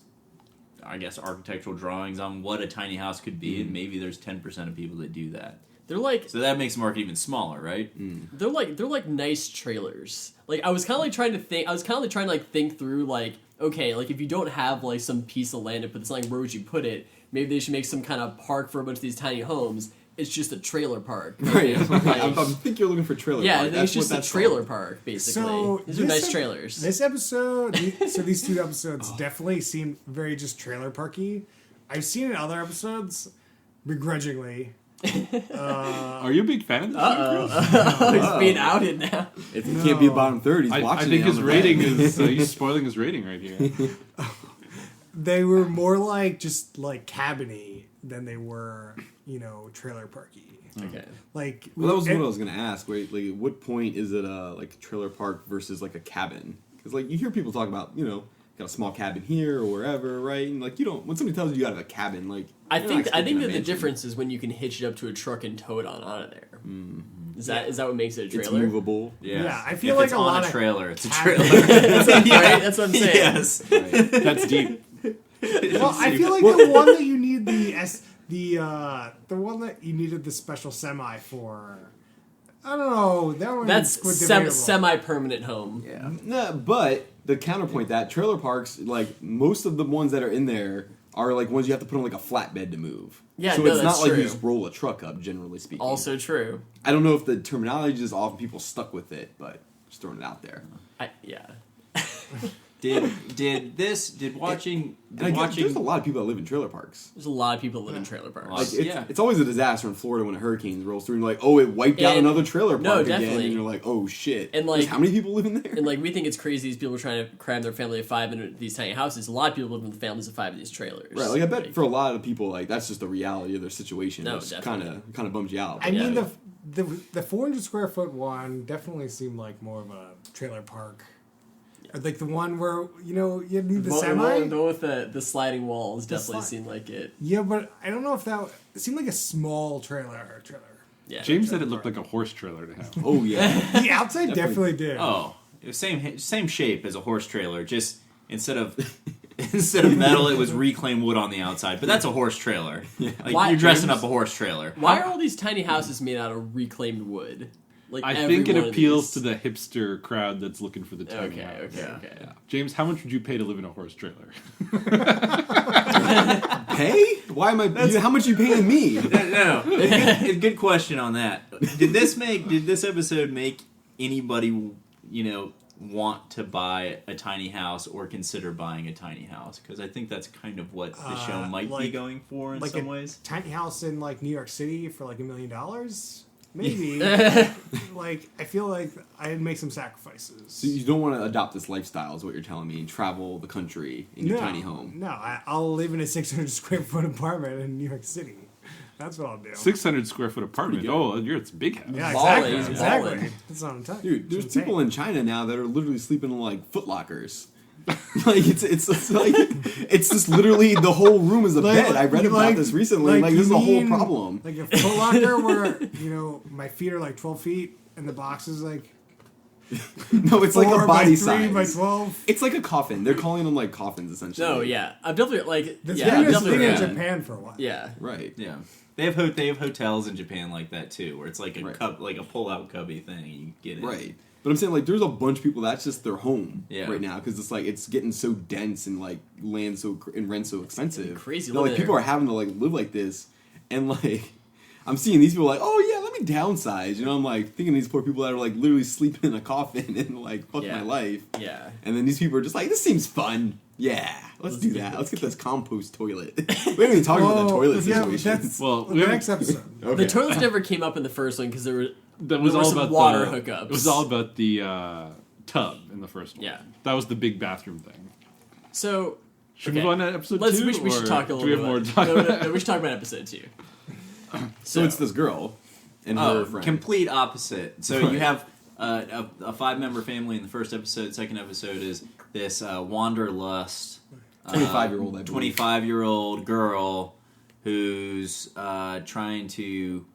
I guess, architectural drawings on what a tiny house could be, and maybe there's 10% of people that do that. they're like So that makes the market even smaller, right? they're like nice trailers. Like I was kind of like trying to like think through like, okay, like if you don't have like some piece of land to put this, like where would you put it? Maybe they should make some kind of park for a bunch of these tiny homes. It's just a trailer park. Right. Like, I think you're looking for trailer. yeah, park. I think it's That's what just a that's trailer called. park, basically. So These are nice trailers. This episode, so these two episodes definitely seem very just trailer parky. I've seen in other episodes, begrudgingly. are you a big fan of this? He's being outed now. If he can't be a bottom third, he's I watching. think it his on the rating back. is he's spoiling his rating right here. They were more like just like cabiny than they were, trailer parky. Okay. Like Well, that was and- what I was gonna ask. Right? Like, at what point is it like a trailer park versus like a cabin? Because like you hear people talk about, got a small cabin here or wherever, right? And like you don't. When somebody tells you have a cabin, like I you're not think expecting a that the mansion. difference is when you can hitch it up to a truck and tow it on out of there. Is that what makes it a It's trailer? movable. Yeah, I feel if like it's a on lot a of trailer. It's a cabin- trailer. Right? That's what I'm saying. Yes. Right. That's deep. Well, I feel like the one that you need the one that you needed the special semi for I don't know. That one That's debatable. semi-permanent home. Yeah. No, but the counterpoint that trailer parks, like most of the ones that are in there are like ones you have to put on like a flatbed to move. Yeah, so no, it's that's not like true. you just roll a truck up, generally speaking. Also true. I don't know if the terminology is off and people stuck with it, but just throwing it out there. Yeah. Did watching There's a lot of people that live in trailer parks. There's a lot of people that live in trailer parks. Like Yeah. it's always a disaster in Florida when a hurricane rolls through and like, oh, it wiped out And- another trailer park no, again, definitely. and you're like, oh shit. And, like- There's how many people live in there? And like we think it's crazy these people are trying to cram their family of 5 into these tiny houses. A lot of people live in families of 5 in these trailers. Right, like I bet for a lot of people, like that's just the reality of their situation. No, which definitely. kind of bums you out. I But mean, yeah. the 400 square foot one definitely seemed like more of a trailer park. Like the one where, you need the semi? The one with the sliding walls The definitely sli- seemed like it. Yeah, but I don't know if it seemed like a small trailer. Yeah. James said it looked like a horse trailer to him. Oh yeah. The outside definitely did. Oh, it was same shape as a horse trailer. Just instead of metal, it was reclaimed wood on the outside. But that's a horse trailer. Like, Why- you're dressing James? up a horse trailer. Why are all these tiny houses made out of reclaimed wood? Like I every think it one of appeals these. to the hipster crowd that's looking for the tiny Okay, house. okay. James, how much would you pay to live in a horse trailer? Pay? Why am I? How much are you paying me? No, a good question on that. Did this episode make anybody want to buy a tiny house or consider buying a tiny house? Because I think that's kind of what the show might be like- going for in like some a ways. tiny house in like New York City for like $1 million? Maybe. Like, I feel like I'd make some sacrifices. So you don't want to adopt this lifestyle, is what you're telling me, and travel the country in your tiny home. No, I'll live in a 600 square foot apartment in New York City. That's what I'll do. 600 square foot apartment. Oh, it's a big house. Yeah, Balling, exactly. he's balling. Exactly. That's what I'm telling you. Dude, there's It's insane. people in China now that are literally sleeping in like Foot Lockers. Like it's like it's just literally the whole room is a bed. I read about this recently. Like this is a whole problem. Like a Foot Locker where, my feet are like 12 feet and the box is like No, it's 4 like a by body 3 by size. 12. It's like a coffin. They're calling them like coffins essentially. No, yeah. I'm definitely like This yeah, thing I'm is definitely big in yeah. Japan for a while. Yeah. Right. Yeah, they have hotels in Japan like that too, where it's like a like a pull out cubby thing. You get it Right. But I'm saying like there's a bunch of people that's just their home Yeah. right now because it's like it's getting so dense and like land and rent so expensive. Crazy that, like living people there. are having to like live like this, and like I'm seeing these people like, oh yeah, let me downsize. I'm like thinking these poor people that are like literally sleeping in a coffin and like fuck Yeah. my life. Yeah. And then these people are just like, this seems fun. Yeah, let's do that. Let's get this compost toilet. We haven't even talked about the toilet situation. That's Well, the we haven't- next episode. Okay. The toilets never came up in the first one because there were That was There were all some about water the, hookups. It was all about the tub in the first one. Yeah. That was the big bathroom thing. so. Should we okay. move on to episode Let's 2? we should talk a little do we bit. have more about, to talk about? No, we should talk about episode 2. So it's this girl and her Oh, friend. complete opposite. So Right. you have a 5-member family in the first episode. Second episode is this wanderlust 25-year-old, I believe. 25-year-old girl who's trying to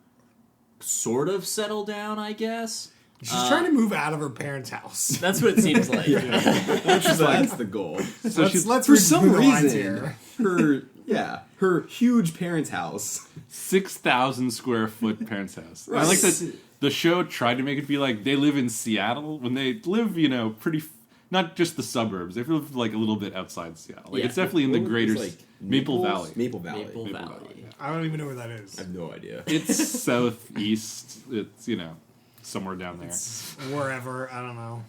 sort of settle down, I guess. She's trying to move out of her parents' house. That's what it seems like. That's the goal. So Let's For read some through the lines reason, here. her huge parents' house. 6,000 square foot parents' house. I Right. like that the show tried to make it be like they live in Seattle when they live, pretty, not just the suburbs. They live like a little bit outside Seattle. Like Yeah. it's definitely in the What greater was, like, Maple Naples? Valley. Maple Valley. Maple Maple Valley. Valley, yeah. I don't even know where that is. I have no idea. It's southeast. It's somewhere down there. Wherever, I don't know.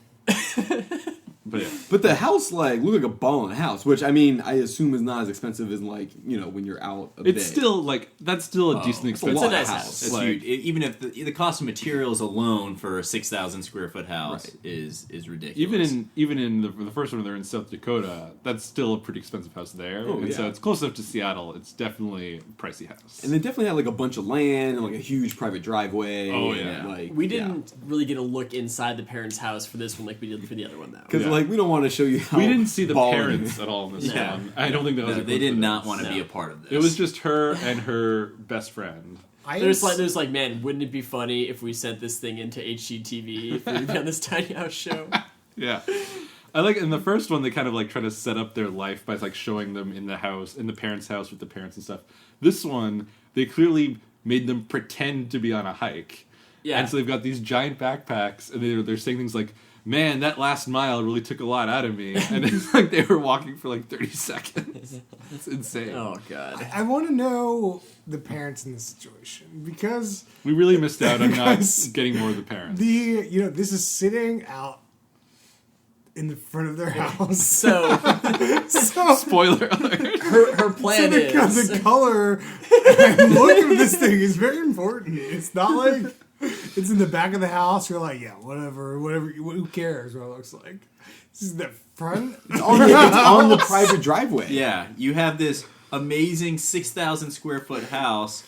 But yeah. But the house looked like a ball in a house, which I mean I assume is not as expensive as when you're out a It's bit. still that's still a decent it's a expensive lot nice of house. It's Like, huge. Even if the cost of materials alone for a 6,000 square foot house Right. is ridiculous. even in the first one, they're in South Dakota. That's still a pretty expensive house there, Oh, and so yeah. it's close enough to Seattle. It's definitely a pricey house. And they definitely had like a bunch of land and like a huge private driveway. Oh, and, yeah. like We didn't really get a look inside the parents' house for this one like we did for the other one, though. because Yeah. like we don't want to show you how We didn't see the balling- parents at all in this Yeah. one. I don't think that was. No, a they did not coincidence. want to No. be a part of this. It was just her and her best friend. There's like, man, wouldn't it be funny if we sent this thing into HGTV if we were on this tiny house show? Yeah. I like in the first one they kind of like try to set up their life by like showing them in the house, in the parents' house with the parents and stuff. This one, they clearly made them pretend to be on a hike. Yeah. And so they've got these giant backpacks, and they're saying things like, man, that last mile really took a lot out of me. And it's like they were walking for like 30 seconds. It's insane. Oh, God. I want to know the parents in this situation because We really missed out on not Because getting more of the parents. this is sitting out in the front of their house. So, Spoiler alert. her plan is... the color and look of this thing is very important. It's not like it's in the back of the house. You're like, yeah, whatever, who cares what it looks like? This is the front. It's on the private driveway. Yeah, you have this amazing 6,000 square foot house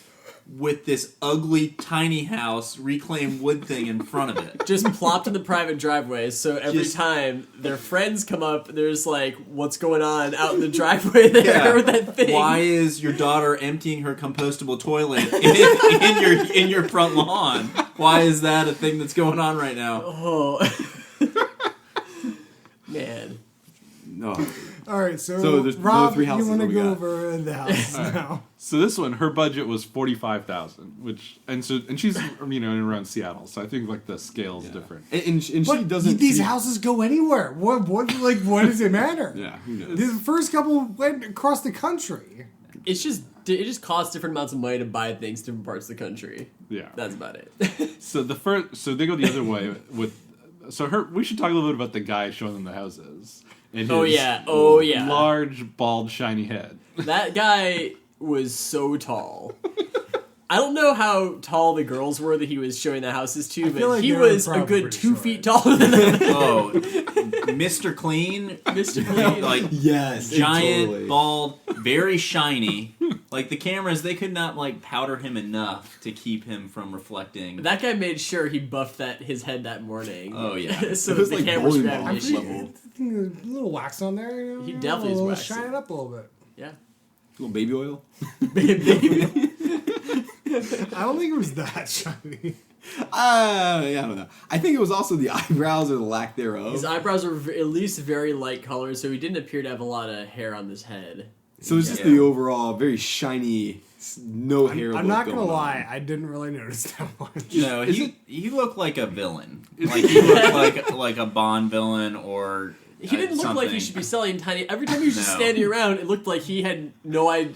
with this ugly tiny house reclaimed wood thing in front of it. Just plopped in the private driveway, so every time their friends come up, there's like, what's going on out in the driveway there with that thing? Why is your daughter emptying her compostable toilet in your front lawn? Why is that a thing that's going on right now? Oh. Man. No. All right, so there's Rob, three houses you want to that we go got. over the house now? So this one, her budget was $45,000, and she's in around Seattle, so I think like the scale's different. And she But doesn't. these houses go anywhere. What does it matter? Yeah, who knows? The first couple went across the country. It just costs different amounts of money to buy things in different parts of the country. Yeah. That's about it. So they go the other way with. So we should talk a little bit about the guy showing them the houses. And Oh, his yeah. Oh, yeah. large, bald, shiny head. That guy was so tall. I don't know how tall the girls were that he was showing the houses to, I feel but like he they were was a probably good pretty 2 short. feet taller than them. Oh, Mr. Clean, Mr. Clean. like Yes, giant, totally. bald, very shiny. Like the cameras, they could not like powder him enough to keep him from reflecting. That guy made sure he buffed his head that morning. Oh, yeah. So It that was the like cameras bowling grabbed ball his level. A little wax on there. You know? He definitely is waxed Shine it. it up a little bit. Yeah. A little baby oil. I don't think it was that shiny. Yeah, I don't know. I think it was also the eyebrows or the lack thereof. His eyebrows were at least very light color, so he didn't appear to have a lot of hair on his head. So it's just the overall very shiny, no hair. I'm look not gonna going on. lie, I didn't really notice that much. No, he looked like a villain. Like he looked like a Bond villain or. He didn't look like he should be selling tiny. Every time he was just No. standing around, it looked like he had no idea.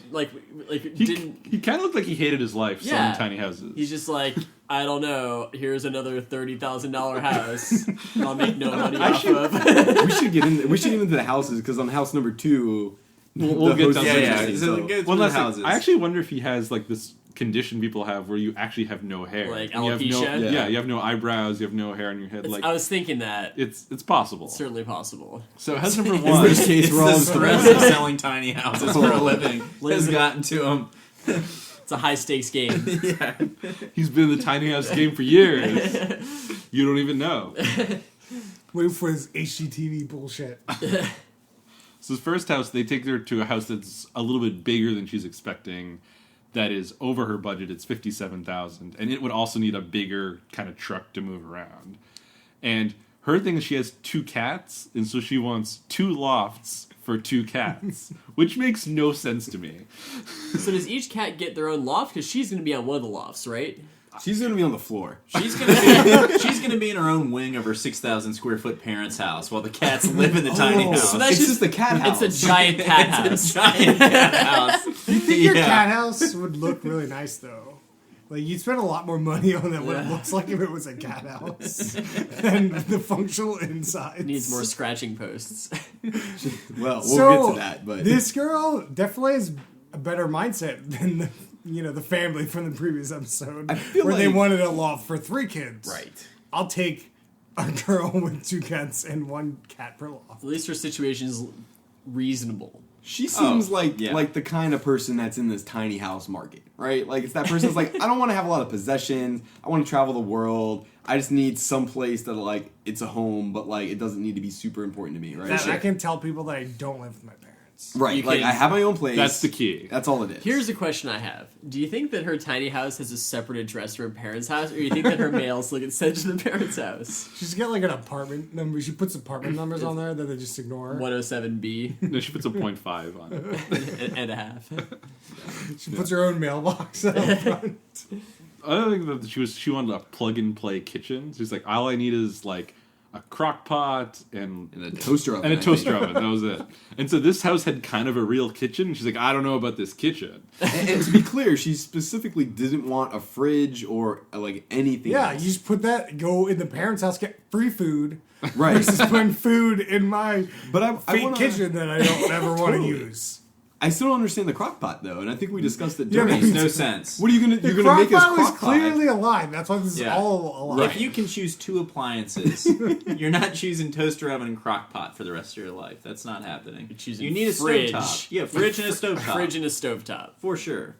Didn't. He kind of looked like he hated his life Yeah. selling tiny houses. He's just like, I don't know. Here's another $30,000 house. I'll make no money off of. We should get into the houses because on house number 2, We'll the get host to is that. interesting, So so- go through One the last thing, houses. I actually wonder if he has like this condition people have where you actually have no hair. Like And you have alopecia? yeah, you have no eyebrows, you have no hair on your head. Like I was thinking that. it's possible. Certainly possible. So house number In one. this case, It's we're all the just stress of selling tiny houses for a living Liz- has gotten to him. It's a high stakes game. Yeah. He's been in the tiny house game for years. You don't even know. Wait for his HGTV bullshit. So his first house, they take her to a house that's a little bit bigger than she's expecting. That is over her budget. It's $57,000, and it would also need a bigger kind of truck to move around. And her thing is she has 2 cats, and so she wants 2 lofts for 2 cats, which makes no sense to me. So does each cat get their own loft? Because she's going to be on one of the lofts, right? She's gonna be on the floor. She's gonna be in her own wing of her 6,000 square foot parents' house while the cats live in the tiny house. so that's It's just the cat house. It's a giant cat house. It's a giant cat house. You think your cat house would look really nice though? Like you'd spend a lot more money on that what it looks like if it was a cat house than the functional inside. Needs more scratching posts. Well, we'll So, get to that, but this girl definitely has a better mindset than the family from the previous episode, I feel where they like- wanted a loft for 3 kids. right. I'll take a girl with 2 cats and 1 cat per loft. At least her situation is reasonable. She seems like yeah. the kind of person that's in this tiny house market, right? Like it's that person that's like, I don't want to have a lot of possessions. I want to travel the world. I just need some place that like it's a home, but like it doesn't need to be super important to me, right? That I can tell people that I don't live with my parents. Right. You Like can- I have my own place. That's the key. That's all it is. Here's a question I have. Do you think that her tiny house has a separate address to her parents' house, or do you think that her mail's like sent to the parents' house? She's got like an apartment number. She puts apartment numbers on there that they just ignore. 107B No, she puts a 0.5 on it. and a half. She puts her own mailbox out front. I don't think that she wanted a plug and play kitchen. She's like, all I need is like a crock pot and a toaster oven. And a toaster oven. That was it. And so this house had kind of a real kitchen. She's like, I don't know about this kitchen. And to be clear, she specifically didn't want a fridge or like anything. Yeah, else. you just put that. Go in the parents' house, get free food. Right. Versus putting food in my But fake kitchen that I don't ever want to use. I still don't understand the crock pot though, and I think we discussed it Yeah, during. Makes no sense. What are you gonna? The You're gonna make us crock pot was crock pot? clearly a lie. That's why this is Yeah. all a lie. If you can choose 2 appliances, you're not choosing toaster oven and crock pot for the rest of your life. That's not happening. You're choosing You need a fridge. stovetop. Yeah, fridge and a stovetop. Fridge and a stovetop. For sure.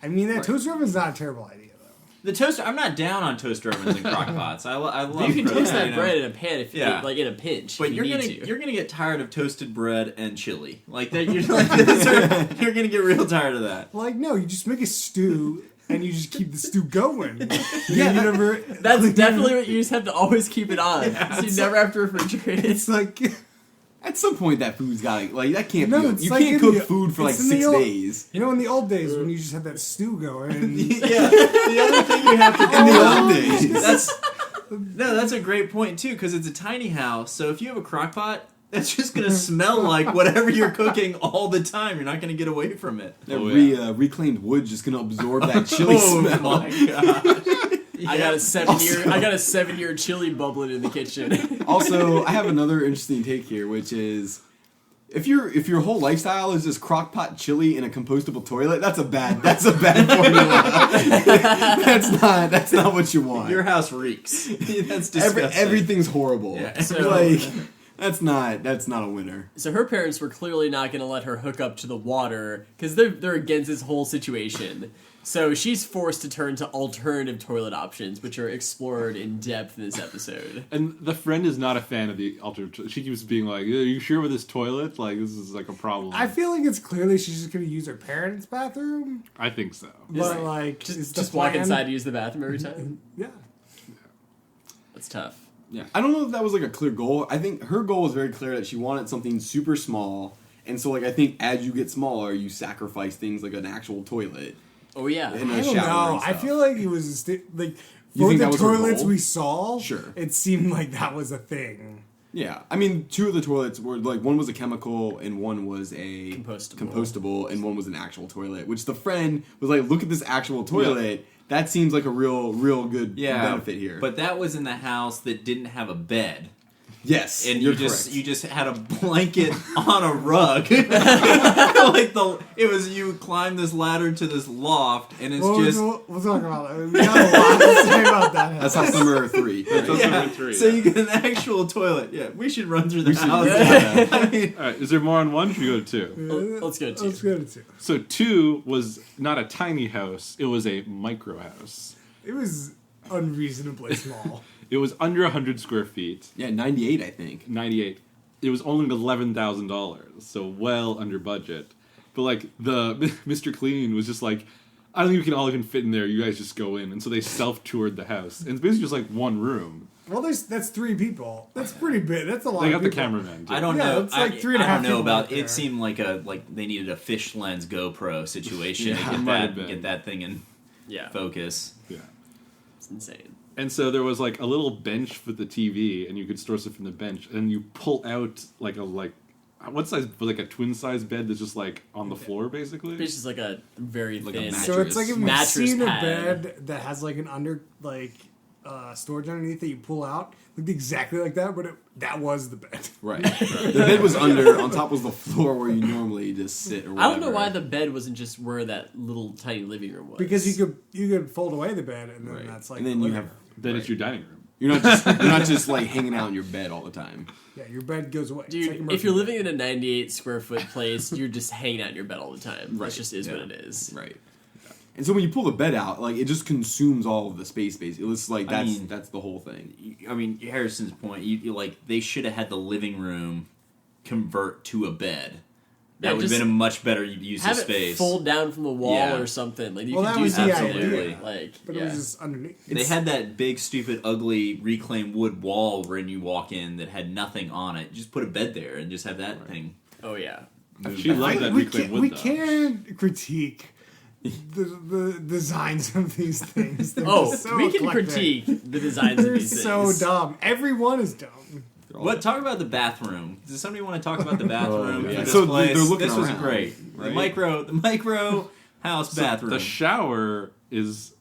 I mean, that Right. toaster oven is not a terrible idea, though. The toaster. I'm not down on toaster ovens and crock pots. I love. You can bread, toast that you know. bread in a pan if you Yeah. like in a pinch. But if you're you gonna need to. you're gonna get tired of toasted bread and chili. Like that. You're like you're gonna get real tired of that. Like, no, you just make a stew and you just keep the stew going. Yeah, you never. That's definitely what you just have to always keep it on. So you never have to refrigerate it. It's like. At some point, that food's got to like that can't No, be. it's You like can't in cook the- food for like it's in the 6 old- days. You know, in the old days when you just had that stew going. Yeah. The other thing you have to do In the old days. That's a great point too, because it's a tiny house. So if you have a crock pot, that's just gonna smell like whatever you're cooking all the time. You're not gonna get away from it. That Oh, yeah. reclaimed wood just gonna absorb that chili smell. my god! I got a 7-year chili bubbling in the kitchen. Also, I have another interesting take here, which is if your whole lifestyle is just crock pot chili in a compostable toilet, that's a bad formula. that's not what you want. Your house reeks. That's disgusting. Everything's horrible. Yeah. So- Like that's not a winner. So her parents were clearly not going to let her hook up to the water because they're against this whole situation. So she's forced to turn to alternative toilet options, which are explored in depth in this episode. And the friend is not a fan of the alternative. She keeps being like, "Are you sure with this toilet? Like, this is like a problem." I feel like it's clearly she's just going to use her parents' bathroom. I think so. But, like, Just, is the just walk plan- inside to use the bathroom every time? Yeah. That's tough. Yeah, I don't know if that was like a clear goal. I think her goal was very clear that she wanted something super small, and so like I think as you get smaller, you sacrifice things like an actual toilet. Oh, yeah. And I don't shower know. and I stuff. feel like it was like You for think the that was her toilets goal? we saw. Sure. It seemed like that was a thing. Yeah, I mean, 2 of the toilets were like one was a chemical and one was a Compostable. and one was an actual toilet. Which the friend was like, "Look at this actual toilet. That seems like a real good benefit here." But that was in the house that didn't have a bed. yes, And you're you just correct. you just had a blanket on a rug. You climbed this ladder to this loft, and it's We'll talk about that. We got a lot to say about that. That's house number 3. That's yeah. number 3. So you get an actual toilet. Yeah, we should run through the should house. run through that. I mean, All right, is there more on 1? Should we go to 2? Let's go to 2. Let's go to 2. So 2 was not a tiny house; it was a micro house. It was unreasonably small. It was under 100 square feet. Yeah, 98, I think. 98. It was only $11,000, so well under budget. But like the Mr. Clean was just like, I don't think we can all even fit in there. You guys just go in, and so they self-toured the house. And it's basically just like one room. Well, that's 3 people. That's pretty big. That's a lot. They of got the people. cameraman. Too. I don't Yeah, know. it's like 3.5 I don't know people about. out there. It seemed like they needed a fish lens GoPro situation Yeah, to it might have been. get that thing in Yeah. focus. Yeah. It's insane. And so there was like a little bench for the TV, and you could store stuff from the bench, and you pull out like what size? Like a twin size bed that's just like on the floor, basically. It's just like a very Like a thin. mattress. So it's like if you've Mattress seen a pad. bed that has like an storage underneath that you pull out, looked exactly like that, but that was the bed. Right. The bed was under. On top was the floor where you normally just sit. Or whatever. I don't know why the bed wasn't just where that little tiny living room was. Because you could fold away the bed and then Right. that's like And then the you living have. room. Then it's your dining room. You're not just like hanging out in your bed all the time. Yeah, your bed goes away. It's Dude, like a if you're Murphy living in a 98 square foot place, you're just hanging out in your bed all the time. Right. It just is Yeah. what it is. Right. And so when you pull the bed out, like it just consumes all of the space. Basically, it's like I mean- that's the whole thing. I mean, Harrison's point. You like they should have had the living room convert to a bed. That Yeah, would have just been a much better use Have of it space. fold down from the wall Yeah. or something. Like you Well, could that do was the something idea. there. Like, but yeah. it was just underneath. They had that big, stupid, ugly reclaimed wood wall when you walk in that had nothing on it. Just put a bed there and just have that thing. Oh yeah. She loved that we reclaimed can't, wood. we though. can't critique the designs of these things. They're Oh, just so we can eclectic. critique the designs of They're these so things. dumb. Every one is dumb. What? Talk about the bathroom. Does somebody want to talk about the bathroom? yeah. For this So place? they're looking this was around, great. right? The micro house bathroom. The shower is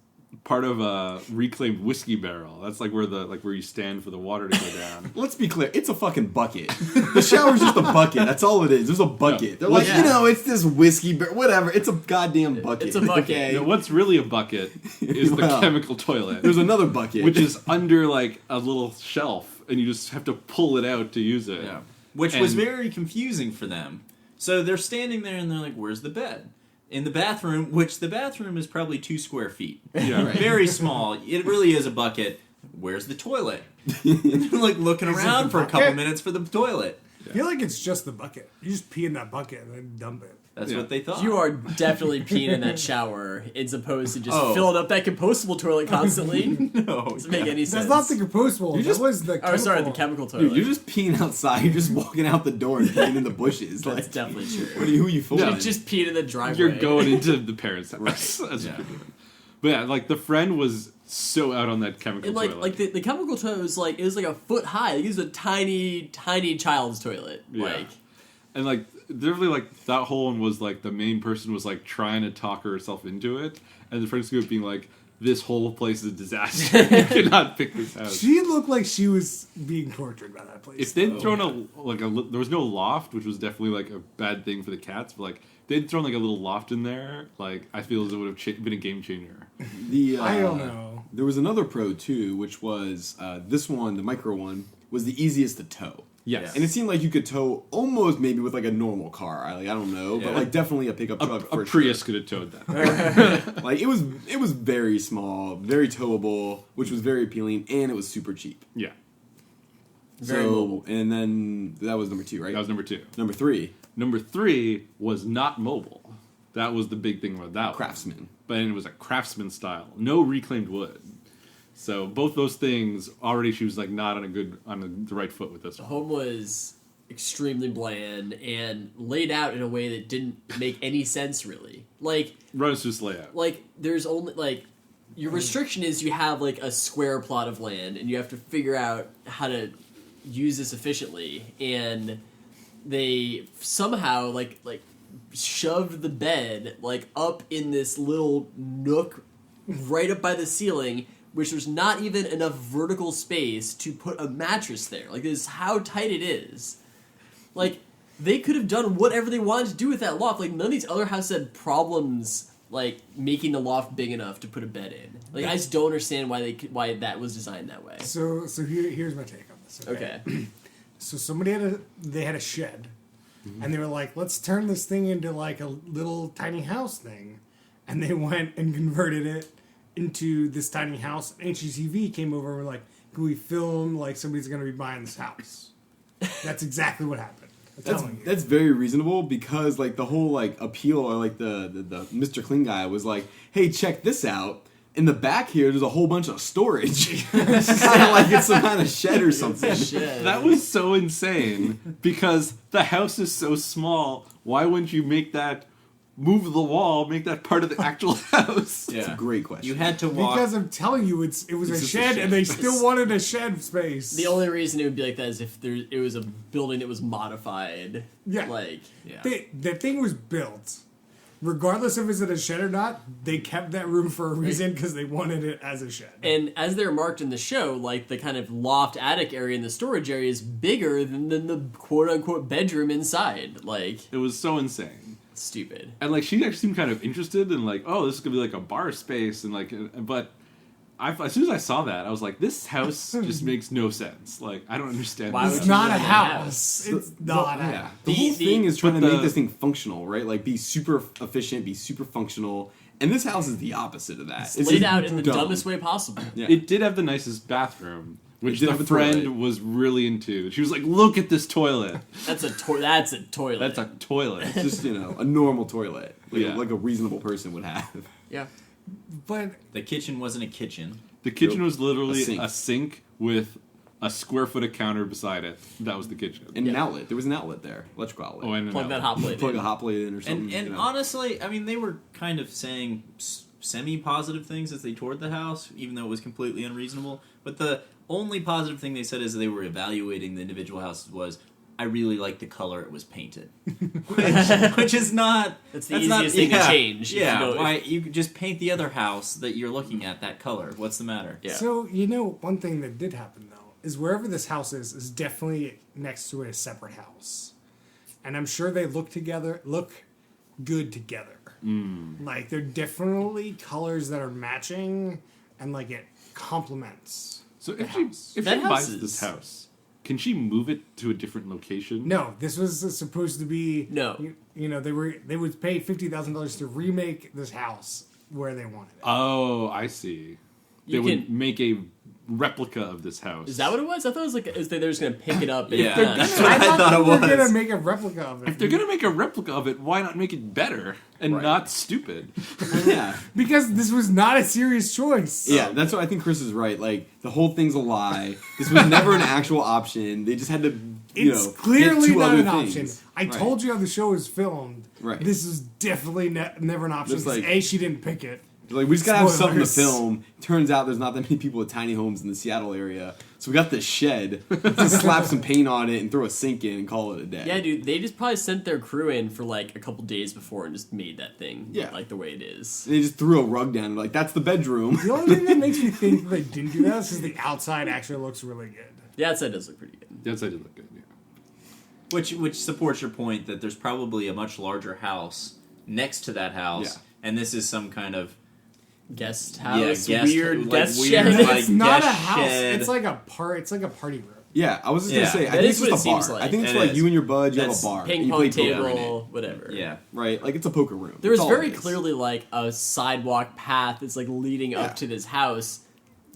part of a reclaimed whiskey barrel. That's like where you stand for the water to go down. Let's be clear, it's a fucking bucket. The shower's just a bucket. That's all it is. There's a bucket. They're like, Yeah. it's this whiskey, whatever. It's a goddamn bucket. It's a bucket. Okay? You know, what's really a bucket is the Well, chemical toilet. There's another bucket. which is under like a little shelf, and you just have to pull it out to use it. Yeah. Which was And- very confusing for them. So they're standing there and they're like, where's the bed? In the bathroom, which the bathroom is probably 2 square feet. Yeah, right. Very small. It really is a bucket. Where's the toilet? And they're like looking Is it around the for a couple bucket? minutes for the toilet. I feel like it's just the bucket. You just pee in that bucket and then dump it. That's Yeah. what they thought. You are definitely peeing in that shower as opposed to just Oh. filling up that compostable toilet constantly. no. Doesn't make any sense. That's not the compostable. You That just- was the Oh, sorry, the chemical. chemical toilet. Dude, you're just peeing outside. You're just walking out the door and peeing in the bushes. That's Like, definitely true. who are you fooling? No. You just peed in the driveway. You're going into the parents' house. Right. That's what Yeah. you're doing. But yeah, like the friend was so out on that chemical And like toilet. like the chemical toilet was like it was like a foot high. It was a tiny child's toilet. Yeah. Like And like literally like that whole one was like the main person was like trying to talk herself into it, and the friends group being like, "This whole place is a disaster. You cannot pick this house." She looked like she was being tortured by that place. If they'd thrown there was no loft, which was definitely like a bad thing for the cats. But like if they'd thrown like a little loft in there, like I feel as it would have been a game changer. I don't know. There was another pro too, which was this one, the micro one, was the easiest to tow. Yes, And it seemed like you could tow almost maybe with like a normal car. I don't know, but Yeah. like definitely a pickup truck a for Prius sure. could have towed that. Like it was very small, very towable, which was very appealing, and it was super cheap. Yeah, Very mobile. And then that was number 2, right? that was number 2. Number 3, Number 3 was not mobile. That was the big thing about that one. Craftsman. But it was a craftsman style, no reclaimed wood. So both those things already she was like not on the right foot with this one. home was extremely bland and laid out in a way that didn't make any sense really. Like Run us through this layout. there's only like your restriction is you have like a square plot of land and you have to figure out how to use this efficiently, and they somehow like shoved the bed like up in this little nook right up by the ceiling, which there's not even enough vertical space to put a mattress there. Like, this is how tight it is. Like, they could have done whatever they wanted to do with that loft. Like, none of these other houses had problems, like, making the loft big enough to put a bed in. Like, I just don't understand why that was designed that way. So here's my take on this. Okay. So somebody had a shed, and they were like, let's turn this thing into like a little tiny house thing, and they went and converted it into this tiny house. HGTV came over and were like, can we film like somebody's going to be buying this house? That's exactly what happened. I'm telling you. That's very reasonable because like the whole like appeal or like the Mr. Clean guy was like, hey, check this out. In the back here, there's a whole bunch of storage. It's kind of like it's some kind of shed or something. Shit. That was so insane because the house is so small. Why wouldn't you move the wall, make that part of the actual house? Yeah. Great question. You had to walk. Because I'm telling you, it was a just a shed, shed. and they still wanted a shed space. The only reason it would be like that is if it was a building that was modified. Yeah. Like, yeah. The thing was built. Regardless if it's a shed or not, they kept that room for a reason because they wanted it as a shed. and as they're marked in the show, like the kind of loft attic area and the storage area is bigger than the quote unquote bedroom inside. Like, It was so insane. stupid. And like she actually seemed kind of interested in like, oh, this is gonna be like a bar space and like, but as soon as I saw that, I was like, this house just makes no sense. Like, I don't understand. Why this. It's would you not a live in a house. house? It's not a Yeah. house. The The- whole the- thing is trying to but make the- this thing functional, right? Like be super efficient, be super functional. And this house is the opposite of that. It's laid just out in the dumb. dumbest way possible. Yeah. It did have the nicest bathroom, which It did the have a friend toilet. was really into. She was like, look at this toilet. That's a toilet. That's a toilet. It's just, a normal toilet. Like, Yeah. like a reasonable person would have. yeah. But The kitchen wasn't a kitchen. The kitchen Nope. was literally A sink. a sink with a square foot of counter beside it. That was the kitchen. And an outlet. There was an outlet there. Electrical outlet. Oh, and an Plug that outlet. hot plate Plug in. a hot plate in or something. And honestly, I mean, they were kind of saying semi-positive things as they toured the house, even though it was completely unreasonable. But the only positive thing they said as they were evaluating the individual houses was, I really like the color it was painted. which is not... That's the easiest thing to change. Yeah, why you could just paint the other house that you're looking at that color. What's the matter? Yeah. So, one thing that did happen, though, is wherever this house is definitely next to a separate house. And I'm sure they look good together. Like, they're definitely colors that are matching, and, like, it complements So the if she house. buys this house, can she move it to a different location? No, this was supposed to be... No. They would pay $50,000 to remake this house where they wanted it. Oh, I see. They would make a replica of this house. Is that what it was? I thought it was they were just going to pick it up. Yeah. And That's what I thought it They're was. gonna make a replica of it. If they're gonna make a replica of it, why not make it better and Right. not stupid? yeah. Because this was not a serious choice. Yeah, that's what I think Chris is right. Like, the whole thing's a lie. This was never an actual option. They just had to, It's get clearly two not other an option. things. I Right. told you how the show was filmed. Right. This is definitely never an option. Just 'Cause like- A, she didn't pick it. Like, we just gotta have something to Spoilers. film. Turns out there's not that many people with tiny homes in the Seattle area. So we got this shed. Just slap some paint on it and throw a sink in and call it a day. Yeah, dude, they just probably sent their crew in for like a couple days before and just made that thing Yeah. like the way it is. They just threw a rug down and like, that's the bedroom. The only thing that makes me think that they didn't do that is because the outside actually looks really good. The outside does look pretty good. The outside did look good, yeah. Which supports your point that there's probably a much larger house next to that house, Yeah. and this is some kind of Guest house, guest- weird like guest weird, shed. like, It's not a guest house. shed. It's like a party room. Yeah, I was just Yeah. gonna say, I That think is it's what just it a bar. seems like. I think it's It like is. you and your bud, you have That's a bar. Ping and you pong play poker in it. table, whatever. yeah. Right? Like, it's a poker room. There was That's all very it is. clearly like a sidewalk path that's like leading Yeah. up to this house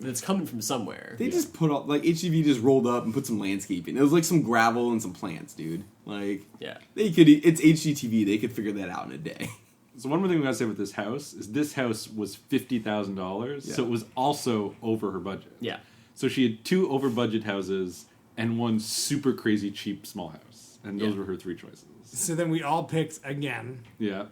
that's coming from somewhere. They just put up, like, HGTV just rolled up and put some landscaping. It was like some gravel and some plants, dude. Like, Yeah. it's HGTV. They could figure that out in a day. So one more thing we gotta say with this house is this house was $50,000, so Yeah. it was also over her budget. Yeah. So she had 2 over budget houses and 1 super crazy cheap small house, and those Yeah. were her 3 choices. So then we all picked again. Yeah,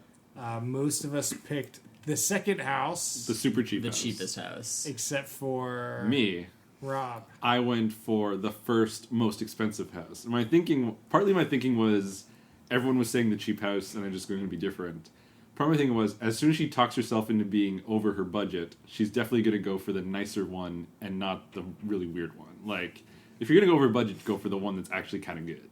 Most of us picked the second house, the super cheap, The house. cheapest house. except for Me, Rob. I went for the first most expensive house. And partly my thinking was everyone was saying the cheap house, and I'm just going to be different. Part of my thinking was as soon as she talks herself into being over her budget, she's definitely going to go for the nicer one and not the really weird one. Like, if you're going to go over budget, go for the one that's actually kind of good.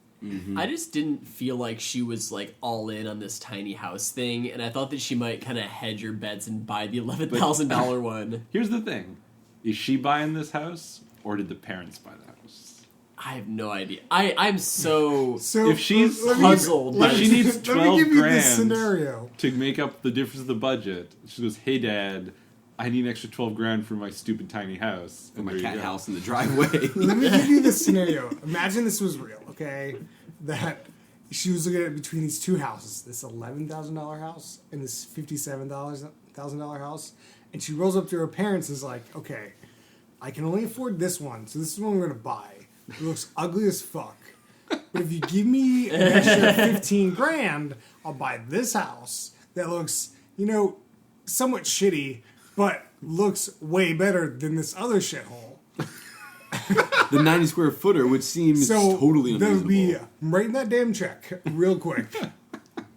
I just didn't feel like she was like all in on this tiny house thing, and I thought that she might kind of hedge her bets and buy the $11,000 one. Here's the thing. Is she buying this house, or did the parents buy the house? I have no idea. I'm so So If she's let me- puzzled let by me- she needs let me 12 give you this grand. scenario. To make up the difference of the budget, she goes, "Hey, Dad, I need an extra 12 grand for my stupid tiny house." And my there you cat go. house in the driveway. Let me give you this scenario. Imagine this was real, okay? That she was looking at between these two houses, this $11,000 house and this $57,000 house, and she rolls up to her parents and is like, "Okay, I can only afford this one, so this is what I'm going to buy. It looks ugly as fuck, but if you give me an extra 15 grand, I'll buy this house that looks, somewhat shitty, but looks way better than this other shithole." The 90 square footer, which seems So totally that would be unreasonable. I'm writing that damn check real quick.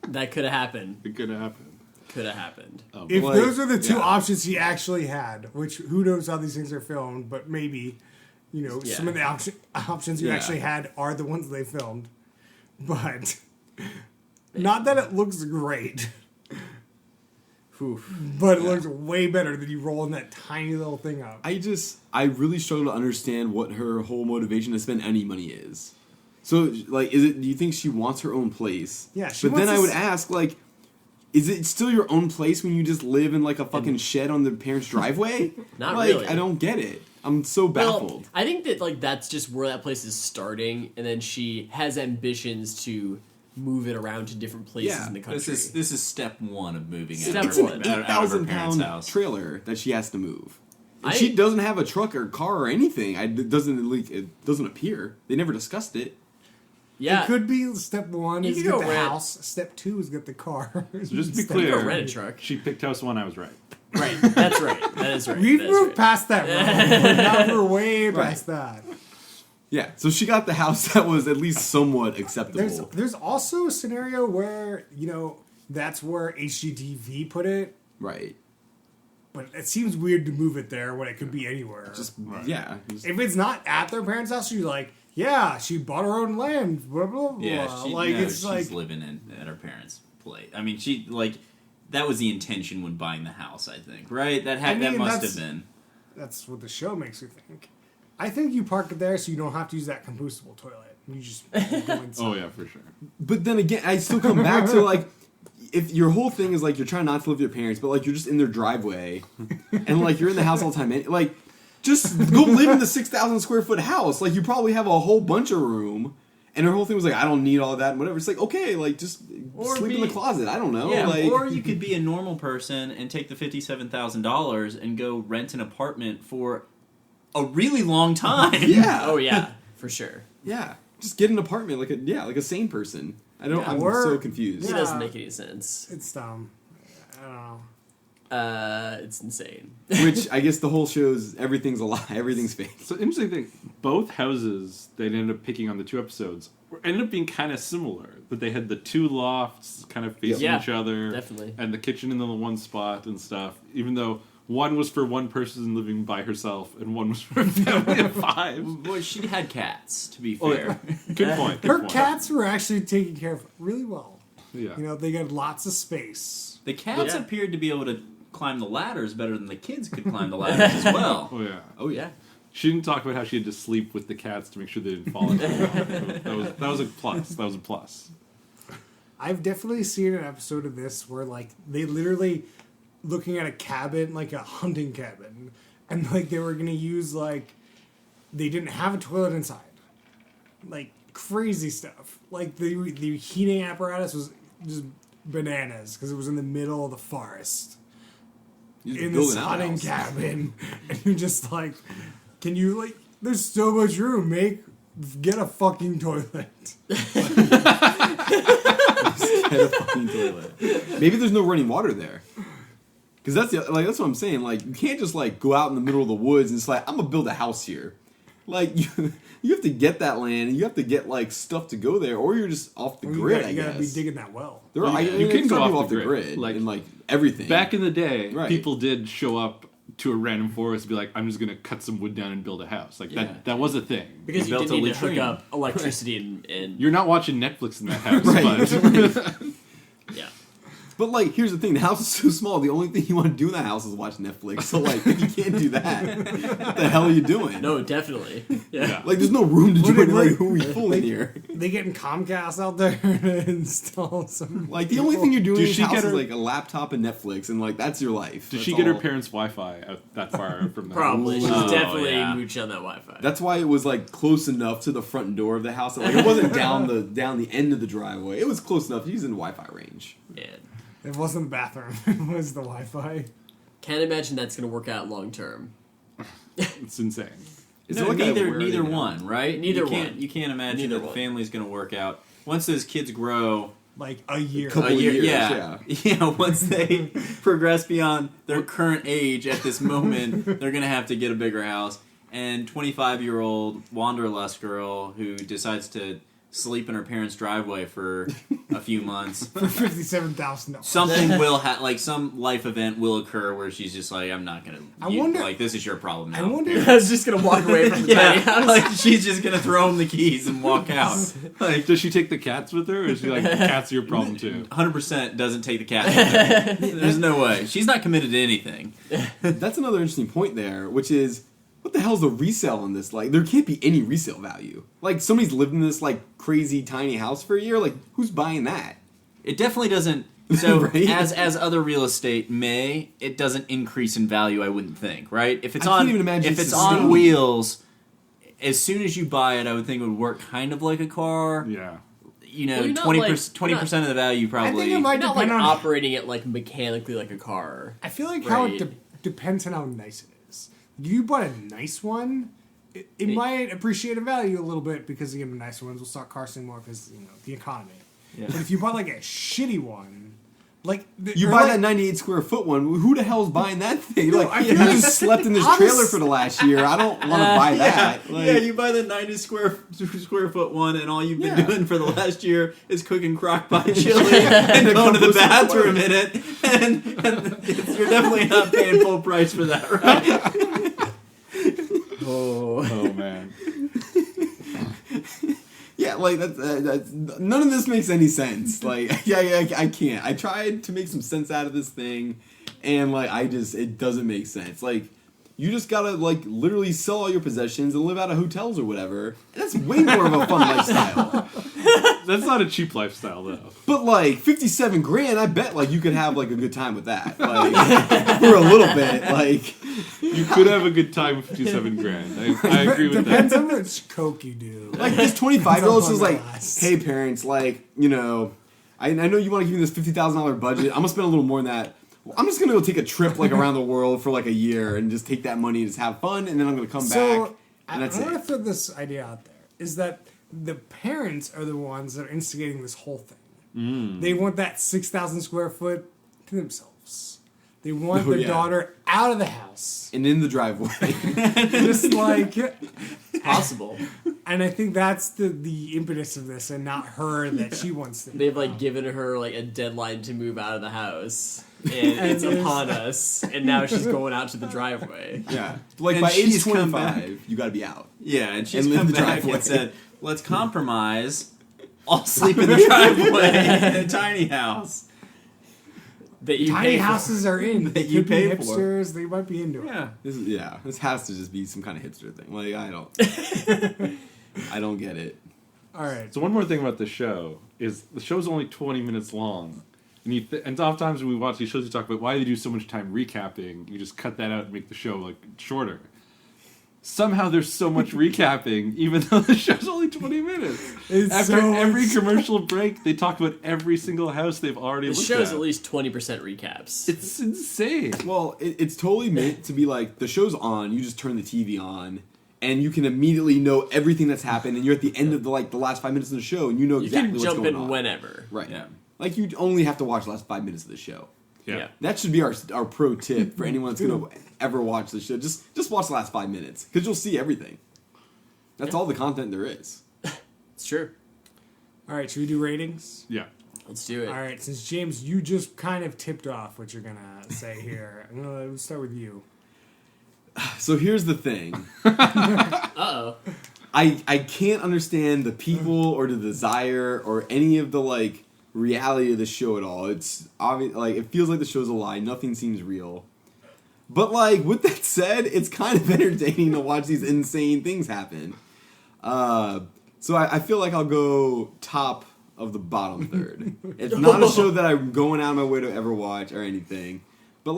that could have happened. It could have happened. Could have happened. If Like, those are the two yeah. options he actually had, which who knows how these things are filmed, but maybe, Yeah. some of the options you Yeah. actually had are the ones they filmed. But not that it looks great, but it looks way better than you rolling that tiny little thing up. I really struggle to understand what her whole motivation to spend any money is. So, like, do you think she wants her own place? Yeah, she But then wants I would this- ask, like, is it still your own place when you just live in, like, a fucking shed on the parents' driveway? Not like, really. I don't get it. I'm so baffled. Well, I think that like that's just where that place is starting, and then she has ambitions to move it around to different places Yeah, in the country. This is step 1 of moving Step out, It's of an one. her, out of her 8,000 parents' pound house. trailer that she has to move. And she doesn't have a truck or car or anything. It doesn't appear. They never discussed it. Yeah. It could be step 1 You is could get go the rent. house. Step 2 is get the car. So just to be Step- clear, rent a truck. she picked house 1. I was right. Right. That's right. That is right. We've That is moved right. past that. Now we're way past that. Yeah, so she got the house that was at least somewhat acceptable. There's also a scenario where, that's where HGTV put it, Right. but it seems weird to move it there when it could be anywhere. Yeah. If it's not at their parents' house, you're like, yeah, she bought her own land, blah, blah, blah. Yeah, It's she's living at her parents' place. I mean, that was the intention when buying the house, I think, right? That must have been. That's what the show makes you think. I think you park it there so you don't have to use that compostable toilet. You just go inside. Oh yeah, for sure. But then again, I still come back to like, if your whole thing is like you're trying not to live with your parents, but like you're just in their driveway, and like you're in the house all the time, and, like just go live in the 6,000 square foot house. Like you probably have a whole bunch of room, and her whole thing was like, I don't need all of that and whatever. It's like okay, like just sleep in the closet. I don't know. Yeah, like, or you could be a normal person and take the $57,000 and go rent an apartment for a really long time. yeah, Oh yeah, for sure. yeah. Just get an apartment like a sane person. I'm or- so confused. It Yeah. doesn't make any sense. It's dumb. I don't know. It's insane. Which I guess the whole show's everything's a lie, everything's fake. So interesting thing, both houses they ended up picking on the 2 episodes ended up being kind of similar. But they had the 2 lofts kind of facing Yeah, each other, definitely. and the kitchen in the one spot and stuff. Even though one was for one person living by herself, and one was for a family of 5. Well, she had cats, to be Oh, fair. Good point. Good Her point. cats were actually taken care of really well. Yeah. They got lots of space. The cats Yeah. appeared to be able to climb the ladders better than the kids could climb the ladders as well. Oh yeah. Oh yeah. Yeah. She didn't talk about how she had to sleep with the cats to make sure they didn't fall into the that was a plus. That was a plus. I've definitely seen an episode of this where like they literally looking at a cabin, like a hunting cabin, and like they were gonna use like they didn't have a toilet inside, like crazy stuff. Like the heating apparatus was just bananas because it was in the middle of the forest You just in build this an hunting outhouse. cabin, and you're just like, can you like? There's so much room. Get a fucking toilet. Get a fucking toilet. Maybe there's no running water there. Because that's what I'm saying. Like you can't just like go out in the middle of the woods and it's like I'm gonna build a house here. Like you have to get that land and you have to get like stuff to go there, or you're just off the Or grid. you gotta be guess digging that well. There Well, are, you can go some off people the grid. Like, and like everything. Back in the day, Right. people did show up to a random forest and be like, I'm just gonna cut some wood down and build a house. Like Yeah. that was a thing. Because you built did a need to hook latrine. up electricity and You're not watching Netflix in that house, Right. but yeah. But like, here's the thing: the house is so small. The only thing you want to do in that house is watch Netflix. So like, if you can't do that, what the hell are you doing? No, definitely. Yeah. Yeah. Like, there's no room to do What- it. what- Like, who are we fooling here? They getting Comcast out there to install some. Like, the only thing you're doing in Does this she house get is her- like a laptop and Netflix, and like that's your life. did That's she get her all. parents' Wi-Fi out that far out from the Probably. She house? was Oh, definitely yeah. mooching on that Wi-Fi. That's why it was like close enough to the front door of the house. Like, it wasn't down the end of the driveway. It was close enough. He's in Wi-Fi range. Yeah. It wasn't the bathroom. It was the Wi-Fi. Can't imagine that's going to work out long term. It's insane. Is No, it like a neither wearing one, right? Neither you can't, one. You can't imagine Neither that the one. family's going to work out. Once those kids grow, Like a year. Couple a year, years, yeah. Yeah, once they progress beyond their current age at this moment, they're going to have to get a bigger house. And 25-year-old wanderlust girl who decides to sleep in her parents' driveway for a few months. For $57,000. Something will like some life event will occur where she's just like, I'm not gonna. I wonder- like this is your problem now. I wonder. I was just going to walk away from the tiny Yeah, house. like she's just gonna throw him the keys and walk out. Like Does she take the cats with her, or is she like, cats are your problem too? 100% doesn't take the cat. with her. There's no way. She's not committed to anything. That's another interesting point there, which is, what the hell's the resale in this? Like, there can't be any resale value. Like, somebody's lived in this, like, crazy tiny house for a year. Like, who's buying that? It definitely doesn't. So Right? as other real estate may, it doesn't increase in value. I wouldn't think, right? If it's I on can't even imagine if it's it's on sustaining. wheels, as soon as you buy it, I would think it would work kind of like a car. Yeah. You know, Well, you're not 20% of the value probably. I think it might Not like depend on. operating it like mechanically like a car. I feel like how Right. it depends on how nice it is. If you bought a nice one, it might appreciate in value a little bit because again, the nicer ones will start costing more because the economy. Yeah. But if you bought like a shitty one, like You buy that 98 square foot one. Who the hell's buying that thing? You just slept in this trailer for the last year. I don't want to buy that. You buy the 90 square foot one, and all you've been doing for the last year is cooking crock pot chili and going to the bathroom in it, and you're definitely not paying full price for that, right? Oh man. Yeah, like that's none of this makes any sense. Like, I can't. I tried to make some sense out of this thing, and it doesn't make sense. Like, you just gotta literally sell all your possessions and live out of hotels or whatever. That's way more of a fun lifestyle. That's not a cheap lifestyle though. But 57 grand, I bet you could have a good time with that. For a little bit, you could have a good time with 57 grand. I agree with that. Depends how much coke you do. This 25-year-old is hey parents, I know you want to give me this $50,000 budget. I'm gonna spend a little more than that. I'm just gonna go take a trip around the world for a year and just take that money and just have fun, and then I'm gonna come back. And that's I want to it. throw this idea out there: is that the parents are the ones that are instigating this whole thing. They want that 6,000 square foot to themselves. They want their daughter out of the house And in the driveway. just Possible. And I think that's the impetus of this, and not her that she wants to. They've given her a deadline to move out of the house, and it's upon us. And now she's going out to the driveway. Yeah. And by age she's come back. 25, you gotta be out. Yeah, and she's And live come the back driveway. and said, "Let's compromise. I'll sleep in the driveway in a tiny house." That you Tiny pay for. houses are in. That They you could be pay for. hipsters. They might be into it. Yeah. This has to just be some kind of hipster thing. I don't get it. All right. So one more thing about the show is the show's only 20 minutes long. And oftentimes when we watch these shows, we talk about why they do so much time recapping. You just cut that out and make the show shorter. Somehow there's so much recapping, even though the show's only 20 minutes. After every commercial break, they talk about every single house they've already The looked at. show's at least 20% recaps. It's insane. Well, it's totally meant to be the show's on, you just turn the TV on, and you can immediately know everything that's happened, and you're at the end of the last 5 minutes of the show, and you know exactly what's going on. You can jump in whenever. Right. Yeah. You only have to watch the last 5 minutes of the show. Yeah. That should be our pro tip for anyone that's going to ever watch the show. Just watch the last 5 minutes, because you'll see everything. That's all the content there is. It's true. All right. Should we do ratings? Yeah. Let's do it. All right. Since James, you just kind of tipped off what you're gonna say here. I'm gonna start with you. So here's the thing. Uh-oh. I can't understand the people or the desire or any of the reality of the show at all. It's obvious, it feels like the show's a lie. Nothing seems real. But with that said, it's kind of entertaining to watch these insane things happen. So I feel like I'll go top of the bottom third. It's not a show that I'm going out of my way to ever watch or anything, but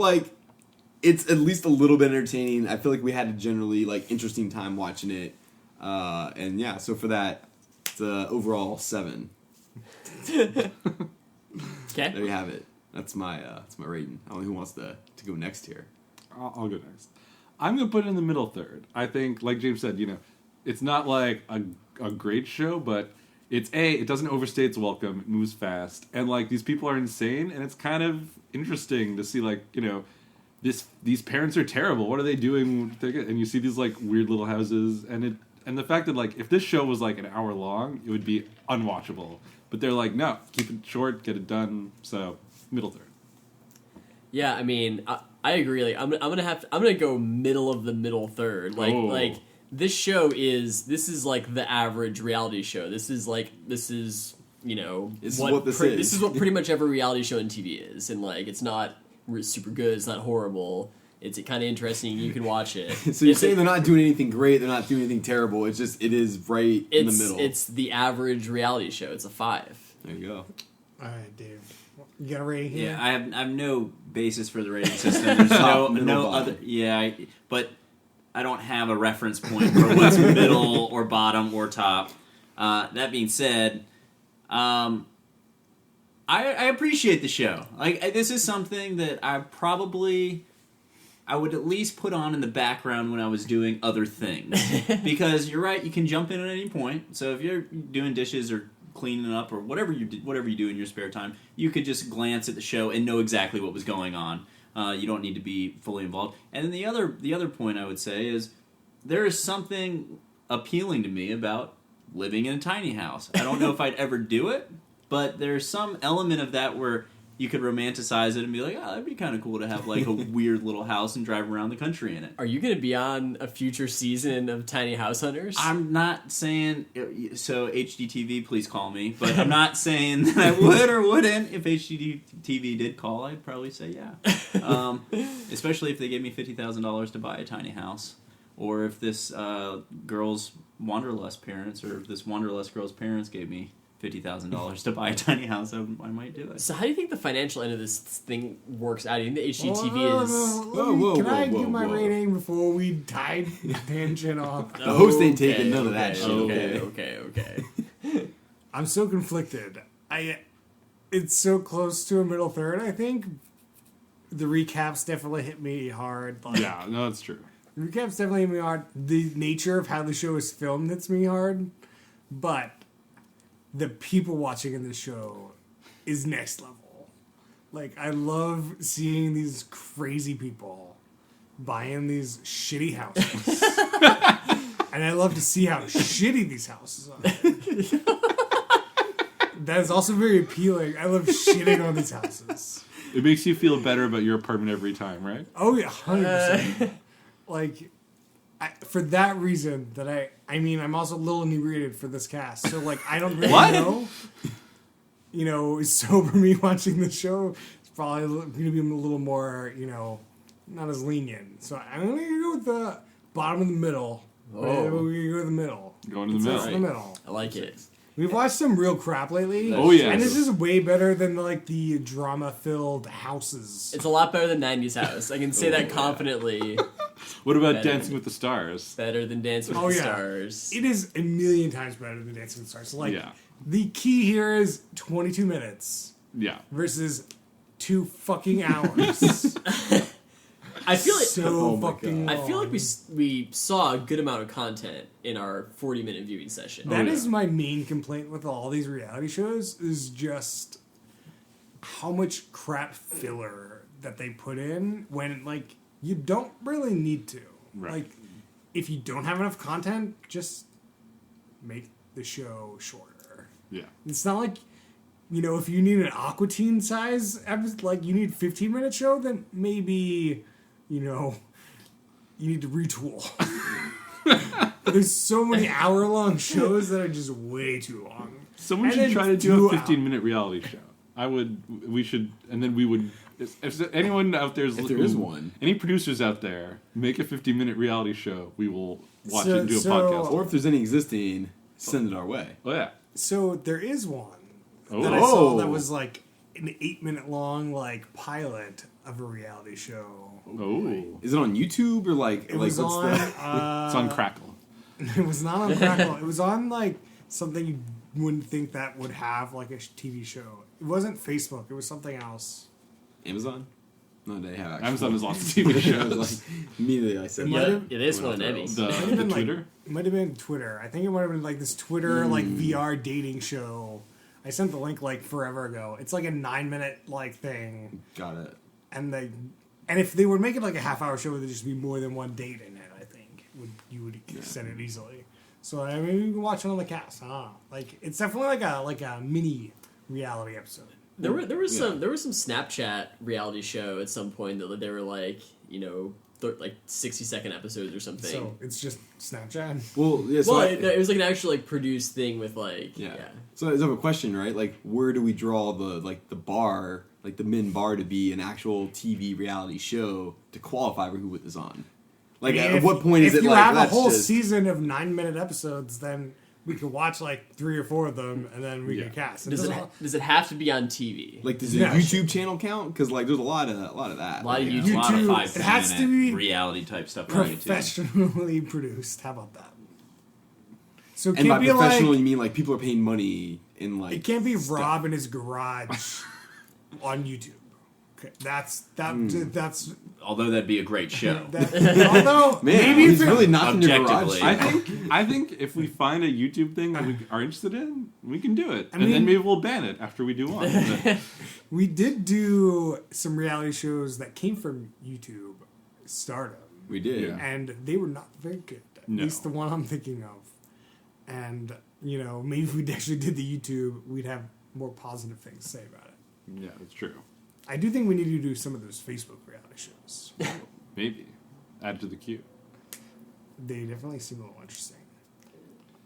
it's at least a little bit entertaining. I feel like we had a generally interesting time watching it. And yeah, so for that, it's overall 7. Okay. There you have it. That's my rating. I don't know who wants to go next here. I'll go next. I'm going to put it in the middle third. I think, like James said, it's not a great show, but it doesn't overstay its welcome. It moves fast. And, these people are insane, and it's kind of interesting to see, these parents are terrible. What are they doing? And you see these, weird little houses, and the fact that, if this show was, an hour long, it would be unwatchable. But they're no, keep it short, get it done. So, middle third. Yeah, I mean, I agree. I'm gonna go middle of the middle third. This show is the average reality show. This is what this is. This is what pretty much every reality show on TV is, and it's not super good. It's not horrible. It's kind of interesting. You can watch it. So you're saying they're not doing anything great. They're not doing anything terrible. It's just it is right in the middle. It's the average reality show. It's a 5. There you go. All right, Dave. You got a rating here? Yeah, I have no basis for the rating system. There's no other. Yeah, but I don't have a reference point for what's middle or bottom or top. That being said, I appreciate the show. This is something that I probably I would at least put on in the background when I was doing other things. Because you're right, you can jump in at any point. So if you're doing dishes or cleaning up or whatever you do in your spare time, you could just glance at the show and know exactly what was going on. You don't need to be fully involved. And then the other point I would say is there is something appealing to me about living in a tiny house. I don't know if I'd ever do it, but there's some element of that where you could romanticize it and be like, oh, that'd be kind of cool to have like a weird little house and drive around the country in it. Are you going to be on a future season of Tiny House Hunters? I'm not saying, so HGTV, please call me, but I'm not saying that I would or wouldn't. If HGTV did call, I'd probably say yeah. Especially if they gave me $50,000 to buy a tiny house. Or if this girl's Wanderlust parents, or if this Wanderlust girl's parents gave me $50,000 to buy a tiny house, I might do it. So how do you think the financial end of this thing works out? Do you think the HGTV is... Can I do my rating before we tie tangent off? The host ain't taking none of that shit. Okay. I'm so conflicted. It's so close to a middle third, I think. The recaps definitely hit me hard. Yeah, no, that's true. The recaps definitely hit me hard. The nature of how the show is filmed hits me hard. But the people watching in this show is next level. Like, I love seeing these crazy people buying these shitty houses. And I love to see how shitty these houses are. That is also very appealing. I love shitting on these houses. It makes you feel better about your apartment every time, right? Oh, yeah, 100%. Like... for that reason, that I'm also a little inebriated for this cast, so like I don't really know. You know, sober me watching the show is probably going to be a little more, not as lenient. So I'm going to go with the bottom of the middle. Oh. We're going to go to the middle. Going to the middle. The middle. I like it. We've watched some real crap lately. Oh, yeah. And this is way better than like the drama-filled houses. It's a lot better than 90s House. I can say that confidently. What about Dancing with the Stars? Better than Dancing with the Stars. It is a million times better than Dancing with the Stars. So, the key here is 22 minutes. Yeah. Versus 2 fucking hours. I feel like so fucking long. I feel like we saw a good amount of content in our 40-minute viewing session. That is my main complaint with all these reality shows is just how much crap filler that they put in when like you don't really need to. Right. Like if you don't have enough content, just make the show shorter. Yeah. It's not like if you need an Aqua Teen size episode, like you need 15-minute show, then maybe you need to retool. There's so many hour-long shows that are just way too long. Someone should try to do a 15-minute reality show. We should, and then we would. If anyone out there is if there is one, any producers out there, make a 15-minute reality show. We will watch it and do a podcast. Or if there's any existing, send it our way. Oh yeah. So there is one that I saw that was like an 8-minute long like pilot of a reality show. Oh. Is it on YouTube or like it was on? It's on Crackle. It was not on Crackle. It was on like something you wouldn't think that would have like a TV show. It wasn't Facebook. It was something else. Amazon? No, they have actually. Amazon has lots of TV shows. Immediately I said this one, Emmy. The Twitter? It might have been Twitter. I think it might have been like this Twitter like VR dating show. I sent the link like forever ago. It's like a 9-minute like thing. Got it. And if they would make it like a half-hour show, there'd just be more than one date in it. I think you would send it easily. So I mean, you can watch it on the cast. Like it's definitely like a mini reality episode. There was some Snapchat reality show at some point that they were like like 60-second episodes or something. So it's just Snapchat. Well, yeah. So it was like an actual like produced thing with like yeah. So I have a question, right? Like, where do we draw the bar, like the min bar, to be an actual TV reality show to qualify for who put this on? Like, at what point is it like? If you have a whole season of 9-minute episodes, then we could watch like 3 or 4 of them, and then we could cast. Does it have to be on TV? Like, does a YouTube channel count? Because like, there's a lot of that. A lot of YouTube, a lot of 5-10-minute reality type stuff. Professionally produced. How about that? So and by professional, you mean like people are paying money in like. It can't be Rob in his garage on YouTube. Okay, that's Although that'd be a great show. although Man, maybe he's if it, really not in your Objectively. garage. I think if we find a YouTube thing that we are interested in, we can do it, and mean- then maybe we'll ban it after we do one. But we did do some reality shows that came from YouTube stardom, We did. Yeah. and they were not very good. At No. least the one I'm thinking of. And maybe if we actually did the YouTube, we'd have more positive things to say about it. yeah, that's true. I do think we need to do some of those Facebook reality shows. Maybe add to the queue. They definitely seem a little interesting.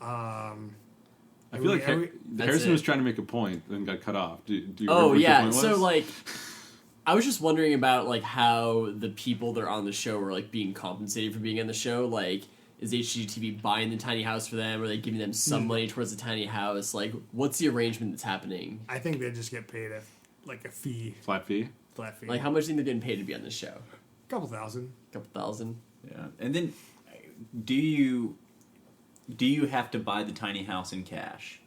I Are feel we- like are we- Harrison it. was trying to make a point, then got cut off. Do you remember Oh what your yeah, point so was? like, I was just wondering about like how the people that are on the show are like being compensated for being on the show. Like, is HGTV buying the tiny house for them? Are they giving them some money towards the tiny house? Like, what's the arrangement that's happening? I think they just get paid a fee, flat fee. flat fee. Like, how much do you think they're getting paid to be on the show? a couple thousand. A couple thousand. Yeah, and then do you have to buy the tiny house in cash?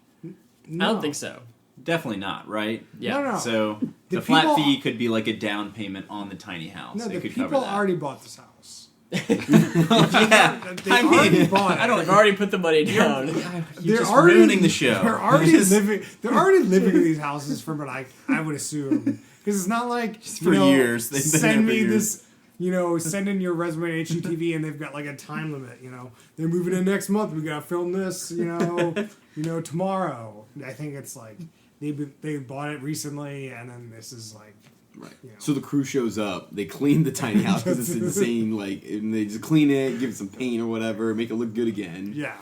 No. I don't think so. Definitely not, right? Yeah. No. So The the flat people- fee could be like a down payment on the tiny house. No, it the could cover people that. already bought this house. Yeah, They already bought it. They've already put the money down. You're just ruining the show. They're already living. They're already living in these houses for what I would assume, because it's not like for years. They've been send there me for years. this. Send in your resume to HGTV, and they've got like a time limit. They're moving in next month. We gotta film this. Tomorrow. I think it's like they bought it recently, and then this is like. Right. You know. So the crew shows up. They clean the tiny house because it's insane. Like, and they just clean it, give it some paint or whatever, make it look good again. Yeah.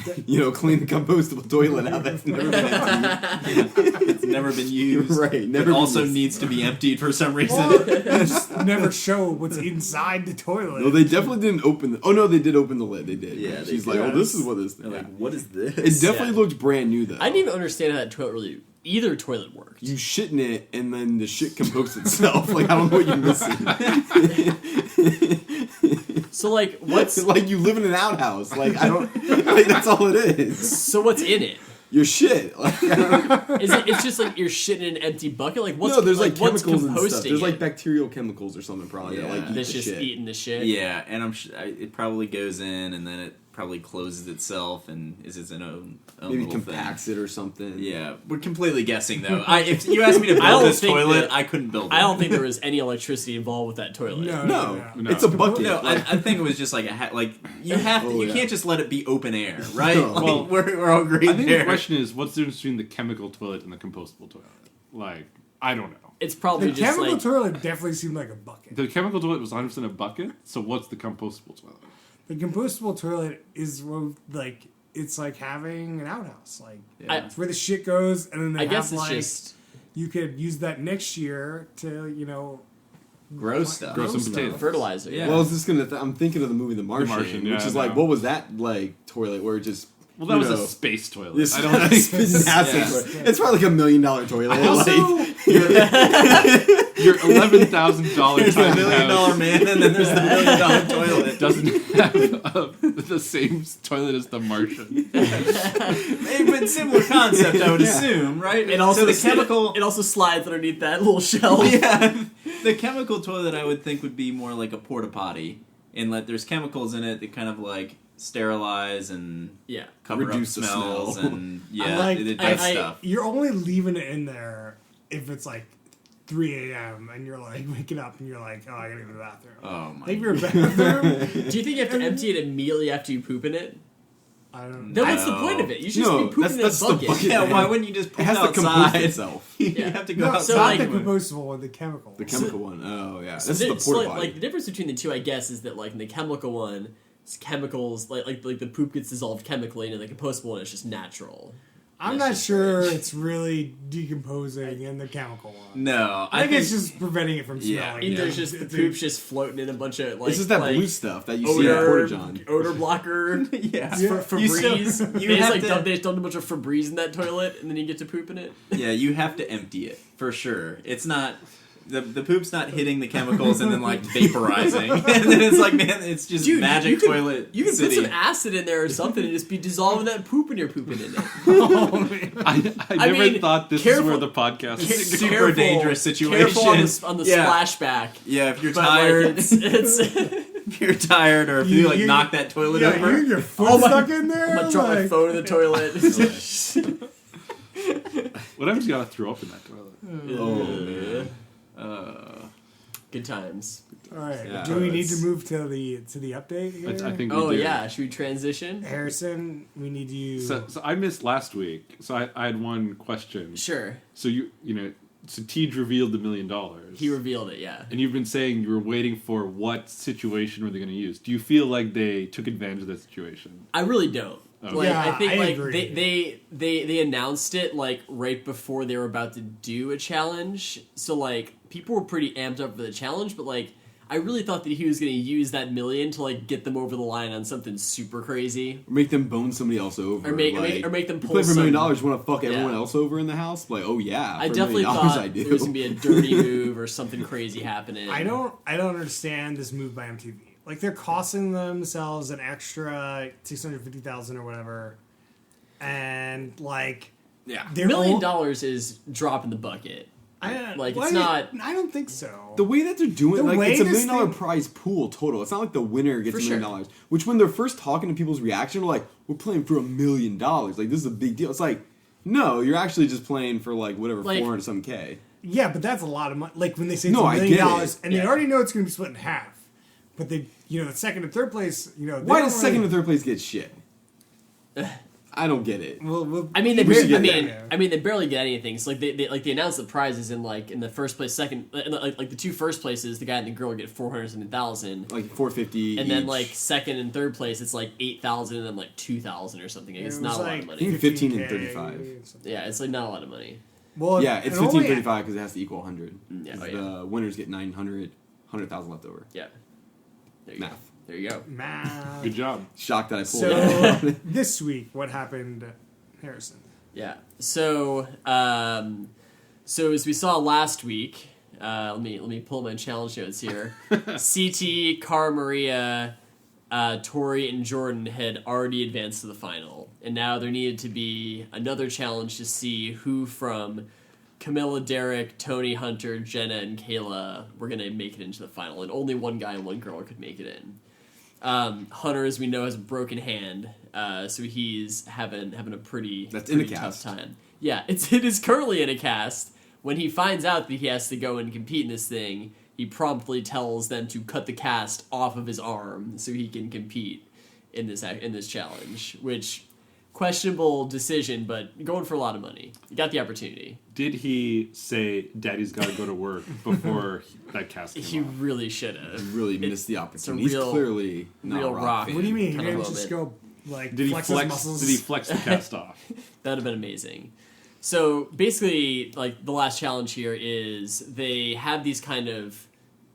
Clean the compostable toilet out that's never been emptied. It's never been used. Right. Never It been also used. needs to be emptied for some reason. Or just never show what's inside the toilet. No, they definitely didn't open the. Oh no, they did open the lid. They did. Yeah, they She's did. like, oh, this is what this. They're Yeah. like, what is this? It definitely Yeah. looked brand new though. I didn't even understand how that toilet really either toilet worked. You shit in it, and then the shit composts itself. Like, I don't know what you're missing. So like, what's It's like you live in an outhouse. Like, I don't. Like, that's all it is. so what's in it? Your shit. Like, I don't, Is it? It's just like you're shitting in an empty bucket. Like what's no, there's like what's chemicals and stuff. composting There's like it? bacterial chemicals or something probably. Yeah. That, like, eat That's the just shit. eating the shit. Yeah, and it probably goes in, and then it probably closes itself, and is its own Maybe little compacts thing. it or something. Yeah, we're completely guessing though. If you asked me to I build don't this think toilet, that- I couldn't build it. I don't think there was any electricity involved with that toilet. No, No. it's a bucket. No, I think it was just like you have to. Oh, you yeah. can't just let it be open air, right? No. Like, Well, we're all agreed I think there. the question is, what's the difference between the chemical toilet and the compostable toilet? Like, I don't know. It's probably The just chemical like toilet definitely seemed like a bucket. The chemical toilet was 100% a bucket, so what's the compostable toilet? The compostable toilet is like it's like having an outhouse. Like Yeah. it's where the shit goes, and then they I guess have it's like just you could use that next year to Grow stuff. Grow some stuff. potatoes. fertilizer. Yeah. Well, I was just gonna. I'm thinking of the movie The Martian, Martian, yeah, which is I like, know. what was that like toilet where it just. Well, that you was know, a space toilet. This I don't think NASA Yeah. toilet. It's probably like $1 million toilet. Also, your $11,000 There's the $1 tiny million house man, and then there's the $1 million toilet. doesn't have the same toilet as the Martian. But similar concept, I would assume, right? It also so the chemical. It also slides underneath that little shell. Yeah, the chemical toilet I would think would be more like a porta potty, in that there's chemicals in it that kind of like sterilize and Yeah. cover Reduce up the smells smell. and yeah, like, it does I- stuff. you're only leaving it in there if it's like 3 a.m. and you're like waking up and you're like, oh, I gotta go to the bathroom. Oh my! Like your bathroom. Do you think you have to empty it immediately after you poop in it? I don't Then know. what's the No. point of it? You should No, just be pooping that's in the a bucket. bucket. Yeah, why wouldn't you just It poop has to compost outside? itself. You Yeah. have to go No, outside. So, not like- the compostable one, the chemical. The chemical one. Oh yeah, So that's the so, porta like, potty. the difference between the two, I guess, is that like in the chemical one, it's chemicals like the poop gets dissolved chemically, and in the compostable one, it's just natural. I'm That's not just sure it's really decomposing in the chemical one. No, I think it's just preventing it from Yeah. smelling. Either Yeah. it's just the poop's just floating in a bunch of like It's just that like, blue stuff that you see at odor, Porta John. odor blocker. yeah. For You still- Febreze. you they just have like to- dump, they just dumped a bunch of Febreze in that toilet, and then you get to poop in it. Yeah, you have to empty it for sure. It's not. The poop's not hitting the chemicals and then like vaporizing, and then it's like, man, it's just magic toilet. You can city. put some acid in there or something and just be dissolving that poop when you're pooping in it. I never thought this is where the podcast It's is a super dangerous situation. Careful on the splashback. Yeah, if you're But tired, like, it's if you're tired, or if you like knock that toilet over. Your foot stuck in there. I'm gonna drop my phone in the toilet. Whatever's got to throw up in that toilet. Oh man. Good times. All right. Yeah. Do we need to move to the update here? I think we Oh do. yeah, should we transition? Harrison, we need you. So I missed last week, so I had one question. Sure. So so Tej revealed the $1 million. He revealed it, yeah. And you've been saying you were waiting for what situation were they going to use. Do you feel like they took advantage of that situation? I really don't. Oh. Like, Yeah, I think I like agree. they announced it like right before they were about to do a challenge. So like people were pretty amped up for the challenge, but like I really thought that he was going to use that $1 million to like get them over the line on something super crazy, Or make them bone somebody else over. or make them You pull play for $1 million. some. You want to fuck everyone Yeah. else over in the house? Like, oh yeah, I for $1 definitely million, thought I do. there was gonna be a dirty move or something crazy happening. I don't understand this move by MTV. Like they're costing themselves an extra $650,000 or whatever, and like Yeah. they're $1 million all- is drop in the bucket. I, Like, why it's do you- not- I don't think so. The way that they're doing The like way it's a $1 this million thing- prize pool total. It's not like the winner gets For $1 million. sure. Which when they're first talking to people's reaction, they're like, "We're playing for $1 million. Like this is a big deal." It's like, no, you're actually just playing for like whatever Like- 400 some K. Yeah, but that's a lot of money. Like when they say it's No, $1 I million get dollars, it. and they Yeah. already know it's going to be split in half. But they, the second and third place, they Why don't does second really- and third place get shit? I don't get it. Well, I mean, they We should barely, get I there. mean, they barely get anything. So like they announced the prizes in the first place, second, like the two first places, the guy and the girl get 400,000, Like 450, and then each. like second and third place, it's like 8,000, and then like 2,000 or something. Like, it's not a lot of I money. think 15 and 15K, 35. something. Yeah, it's like not a lot of money. Well, Yeah, it's and only- 1535 because it has to equal 100. Yeah, 'Cause oh, yeah. The winners get 900, 100,000 left over. Yeah, there you go. Math. There you go. Math. Good job. Shocked that I pulled it. So this week, what happened, Harrison? Yeah. So so as we saw last week, let me pull my challenge notes here. CT, Cara Maria, Tori, and Jordan had already advanced to the final, and now there needed to be another challenge to see who from Camilla, Derek, Tony, Hunter, Jenna, and Kayla were gonna make it into the final, and only one guy and one girl could make it in. Hunter, as we know, has a broken hand, so he's having a pretty That's in a tough cast. time. Yeah, it is currently in a cast. When he finds out that he has to go and compete in this thing, he promptly tells them to cut the cast off of his arm so he can compete in this challenge. Which questionable decision, but going for a lot of money. He got the opportunity. Did he say "Daddy's got to go to work" before that cast He came off? really should have. Really missed the opportunity. real- He's clearly not real a rock. rock. fan. What do you mean? Kind You're of gonna just go like Did he flex his flex? muscles? Did he flex the cast off? That would have been amazing. So basically, like the last challenge here is they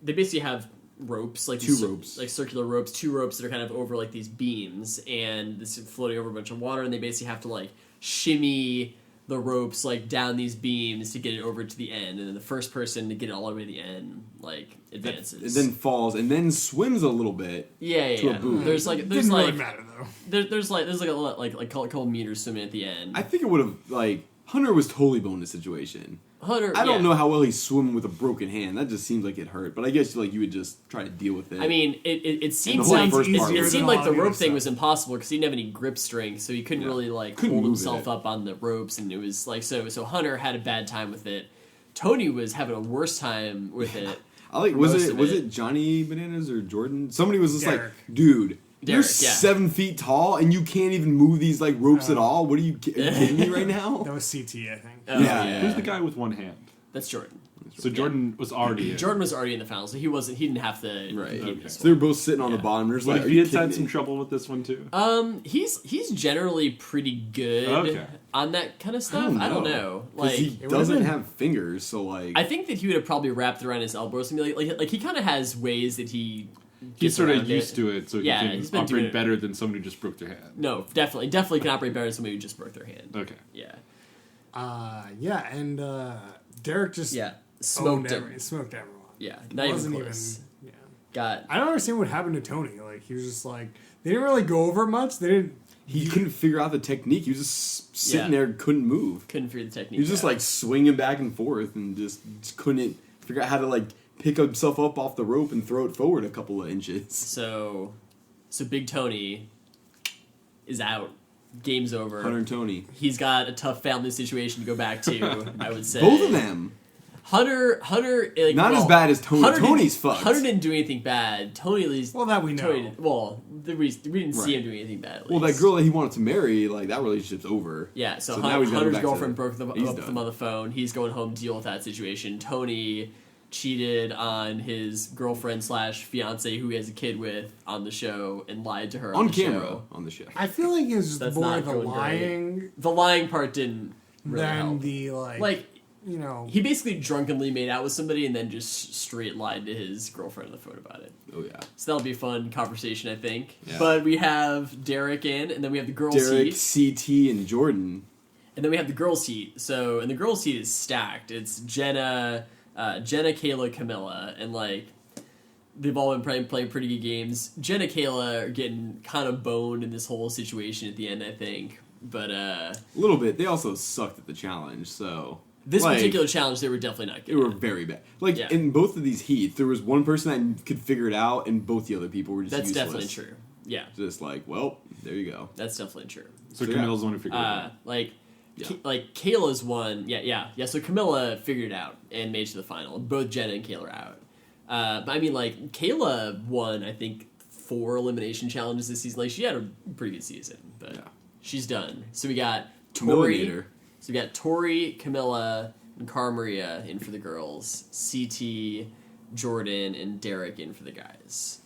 basically have ropes, like Two these ropes. like circular ropes, two ropes that are kind of over like these beams, and this is floating over a bunch of water, and they basically have to like shimmy the ropes like down these beams to get it over to the end, and then the first person to get it all the way to the end like advances. It then falls and then swims a little bit. yeah, to a yeah. boot. There's Didn't really matter though. there's like a couple meters swimming at the end. I think it would have like Hunter was totally bonus situation. Hunter, I don't yeah. know how well he's swimming with a broken hand. That just seems like it hurt. But I guess like you would just try to deal with it. I mean, it seemed whole like first part it was- seemed like the Easier than rope all thing the was other impossible because he didn't have any grip strength, so he couldn't Yeah. really like Couldn't hold move himself it. up on the ropes, and it was like so. So Hunter had a bad time with it. Tony was having a worse time with it. I like for was most it of was it Johnny Bananas or Jordan? Somebody was just Derek. like, dude. You're Derek, yeah. 7 feet tall and you can't even move these like ropes at all. What are you kidding me right now? That was CT, I think. Oh, Yeah. Who's the guy with one hand? That's Jordan. So Jordan was already in. Jordan was already in the final, so he didn't have to. Right. compete Okay. this So they're one. both sitting on the Yeah. bottom. They're just What like, if are he you had had kidding some me? trouble with this one too? He's generally pretty good Okay. on that kind of stuff. I don't know. 'Cause he would've doesn't been- have fingers, so like I think that he would have probably wrapped it around his elbows and be like he kind of has ways that he He's gets sort of around used it. to it, so Yeah, he he's can been doing operate it. better than somebody who just broke their hand. No, definitely can operate better than somebody who just broke their hand. Okay. Yeah. Yeah, and Derek just Yeah. smoked him. He smoked everyone. Yeah, It not wasn't even close. Yeah. Got I don't understand what happened to Tony. Like he was just like they didn't really go over much. They didn't. He couldn't figure out the technique. He was just sitting Yeah. there, couldn't move. couldn't figure the technique. He was just out. like swinging back and forth and just couldn't figure out how to like pick himself up off the rope and throw it forward a couple of inches. So Big Tony is out. Game's over. Hunter and Tony. He's got a tough family situation to go back to. I would say Both of them. Hunter, like, Not as bad as Tony. Tony's fucked. Hunter didn't do anything bad. Tony at least. Well, that we know. Tony, we didn't see Right. him do anything bad. At Well, least. that girl that he wanted to marry, like that relationship's over. Yeah, so, now he's gotta go Hunter's back to- girlfriend broke up he's with him done. on the phone. He's going home to deal with that situation. Tony cheated on his girlfriend / fiance who he has a kid with on the show and lied to her on On the camera show. on the show. I feel like it's just That's more not the going lying The lying part didn't really than help. the Like, you know. he basically drunkenly made out with somebody and then just straight lied to his girlfriend on the phone about it. Oh yeah. So that'll be a fun conversation, I think. Yeah. But we have Derek in, and then we have the girls' Derek, seat. CT, and Jordan. And then we have the girls' seat. So, and the girls' seat is stacked. It's Jenna, Kayla, Camilla, and like they've all been playing pretty good games. Jenna, Kayla are getting kind of boned in this whole situation at the end, I think. But A little bit. They also sucked at the challenge, so this like, particular challenge, they were definitely not they good. were very bad. Like Yeah. in both of these heats, there was one person that could figure it out, and both the other people were just That's useless. definitely true. Yeah, Just like, well, there you go. that's definitely true. So So, Camille's the one who figured it out. Like, Yeah. like Kayla's one. Yeah. So Camilla figured it out and made it to the final. Both Jenna and Kayla are out. But I mean, like Kayla won, I think, 4 elimination challenges this season. Like she had a pretty good season, but Yeah. she's done. So we got Tori. Camilla. So we got Tori, Camilla, and Cara Maria in for the girls. CT, Jordan, and Derek in for the guys.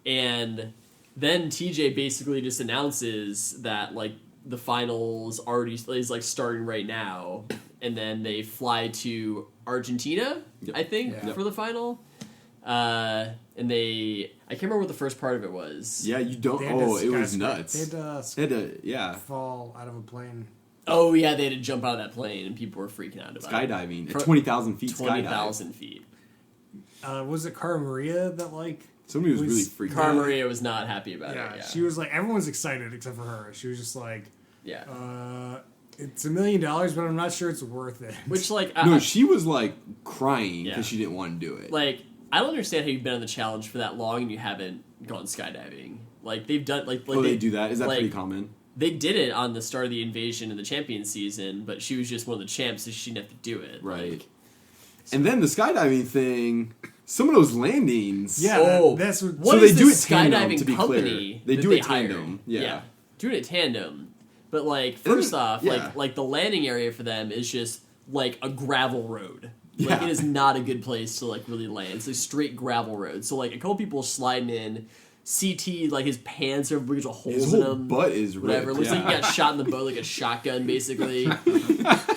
And then TJ basically just announces that like the finals is like starting right now, and then they fly to Argentina, Yep. I think, Yeah. for the final. And I can't remember what the first part of it was. Yeah, you don't. They had to Oh, it was skyscra- nuts. They had They had to, yeah, fall out of a plane. Oh yeah, they had to jump out of that plane, and people were freaking out about it. skydiving Fro- at 20,000 feet. 20,000 feet. Was it Cara Maria that like? Somebody was Was really freaking Cara out. Maria was not happy about Yeah, it. Yeah, she was like everyone's excited except for her. She was just like, yeah. it's $1 million, but I'm not sure it's worth it. Which like No, she was like crying because Yeah. she didn't want to do it. like I don't understand how you've been on the challenge for that long and you haven't gone skydiving. Like they've done like oh, they do that? Is that like, pretty common? They did it on the start of the invasion in the Champions season, but she was just one of the champs, so she didn't have to do it. Right. Like, And then the skydiving thing, some of those landings. Yeah, oh, that's what. what So is they do the it tandem, skydiving to be company clear. They that do they it tandem, hired? yeah. Do it tandem. But like first off, yeah. like the landing area for them is just like a gravel road. Like Yeah. it is not a good place to like really land. It's a straight gravel road. So like a couple people sliding in. CT, like his pants are bunch of holes His in whole them. butt is ripped. Whatever. It looks yeah. like he got shot in the boat like a shotgun, basically.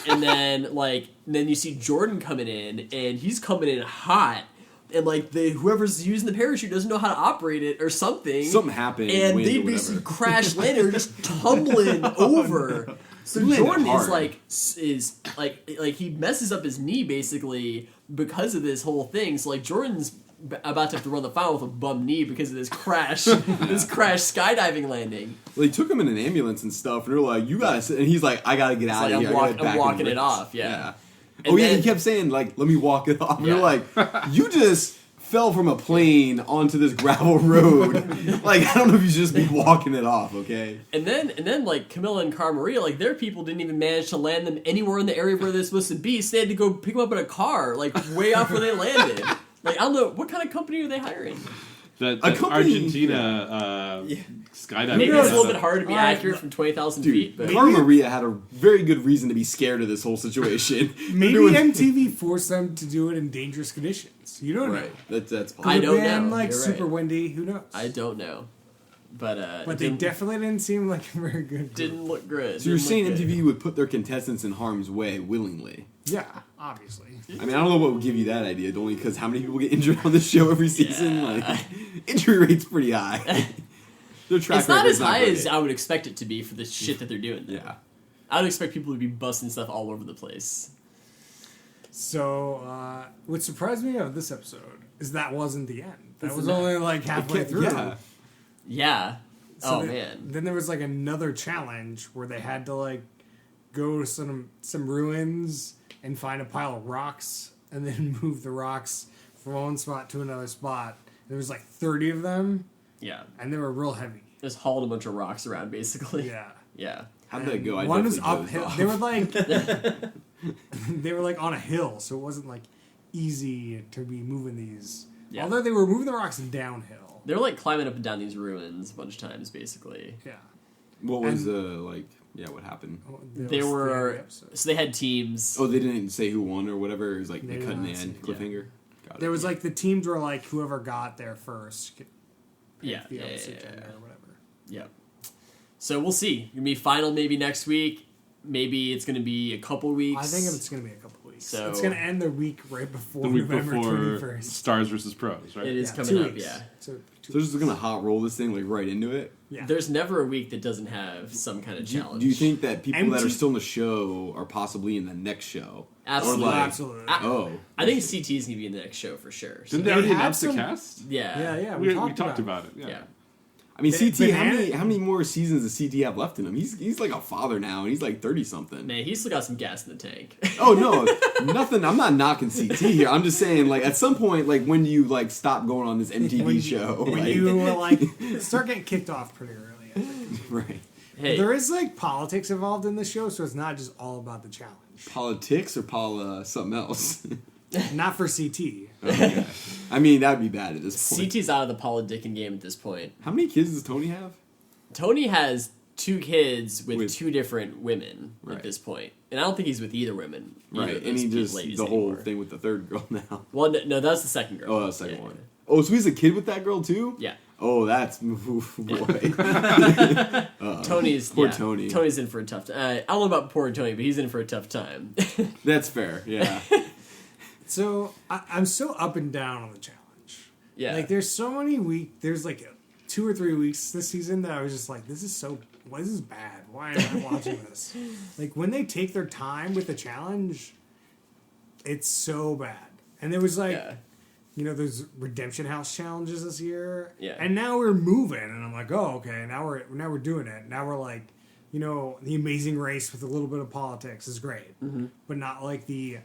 And then you see Jordan coming in, and he's coming in hot, and like whoever's using the parachute doesn't know how to operate it or something. Something happened. And wind they or basically whatever. crash landed or just tumbling over. So He landed Jordan hard. is like he messes up his knee basically because of this whole thing. So like Jordan's about to have to run the final with a bum knee because of this crash, skydiving landing. Well, they took him in an ambulance and stuff, and they're like, "You gotta," sit. And he's like, "I gotta get out like, of I'm here. walk- I gotta get I'm back in walking the it race." off, yeah. Oh And yeah, then- he kept saying like, "Let me walk it off." And Yeah. they're like, "You just fell from a plane onto this gravel road. Like, I don't know if you should just be walking it off, okay?" And then like Camilla and Cara Maria, like their people didn't even manage to land them anywhere in the area where they're supposed to be, so they had to go pick them up in a car, like way off where they landed. Like I don't know what kind of company are they hiring. That company- Argentina skydiving. Maybe knows? it's a little bit hard to be Alright, accurate from 20,000 Dude, feet, but Cara Maria had a very good reason to be scared of this whole situation. Maybe Doing- MTV forced them to do it in dangerous conditions. You don't Right. That's know. possible. I don't Could've been, know. like You're super right. windy. Who knows? I don't know. But But it they definitely didn't seem like a very good group. didn't look good. So you're Didn't saying look good. MTV would put their contestants in harm's way willingly? Yeah, obviously. I mean, I don't know what would give you that idea, only because how many people get injured on this show every season? Yeah. Like, injury rate's pretty high. Their track It's not record's as high great. as I would expect it to be for the shit that they're doing. Though. Yeah. I would expect people to be busting stuff all over the place. So, what surprised me of this episode is that wasn't the end. That was only like halfway through. Yeah. Yeah. So man. Then there was like another challenge where they had to like go to some ruins and find a pile of rocks and then move the rocks from one spot to another spot. There was like 30 of them. Yeah. And they were real heavy. Just hauling a bunch of rocks around, basically. Yeah. Yeah. How'd that go? One was definitely dozed uphill. off. They were like they were like on a hill, so it wasn't like easy to be moving these. Yeah. Although they were moving the rocks downhill. They were like climbing up and down these ruins a bunch of times, basically. Yeah. What was what happened? They were so they had teams. Oh, they didn't say who won or whatever. It was like They they cut in the did not end say, cliffhanger. Got it. There was like the teams were like whoever got there first. Yeah, the yeah, opposite yeah, gender yeah. or whatever. Yeah. So we'll see. Gonna be final maybe next week. Maybe it's gonna be a couple weeks. I think it's going to be a couple weeks. So- it's going to end the week right before The week November before 21st. Stars versus Pros, right? It is Yeah, coming 2 up. weeks. Yeah. So So they're just gonna hot roll this thing like right into it. yeah. There's never a week that doesn't have some kind of challenge. Do you think that people that are MT still in the show are possibly in the next show? Absolutely. Or like, Absolutely. oh, I think CT's gonna be in the next show for sure. So. Didn't they They already had announce the some- cast? Yeah. yeah. We talked talked about about it. Yeah. I mean, Ba- CT. Banana- How many more seasons does CT have left in him? He's like a father now, and he's like 30 something. Man, he's still got some gas in the tank. Oh no, nothing. I'm not knocking CT here. I'm just saying, like, at some point, like, when do you like stop going on this MTV When show? When Like, you like start getting kicked off pretty early. I think. right? Hey, There is like politics involved in the show, so it's not just all about the challenge. Politics or something else? Not for CT. Okay. I mean, that'd be bad at this point. CT's out of the politicking game at this point. How many kids does Tony have? Tony has 2 kids with With- 2 different women Right. at this point. And I don't think he's with either women. either Right, of and those he just ladies the whole anymore. thing with the third girl now. Well, no, that was the second girl. Oh, the second Yeah. one. Oh, so he's a kid with that girl too? Yeah. Oh, that's oof, boy. Tony's Poor yeah, Tony. Tony's in for a tough time. I don't know about poor Tony, but he's in for a tough time. That's fair. Yeah. So I'm so up and down on the challenge. Yeah. Like there's so many there's like 2 or 3 weeks this season that I was just like, this is bad. Why am I watching this? Like when they take their time with the challenge, it's so bad. And there was like, Yeah. there's redemption house challenges this year. Yeah. And now we're moving, and I'm like, oh, okay. Now we're doing it. Now we're like, the Amazing Race with a little bit of politics is great, but not like the,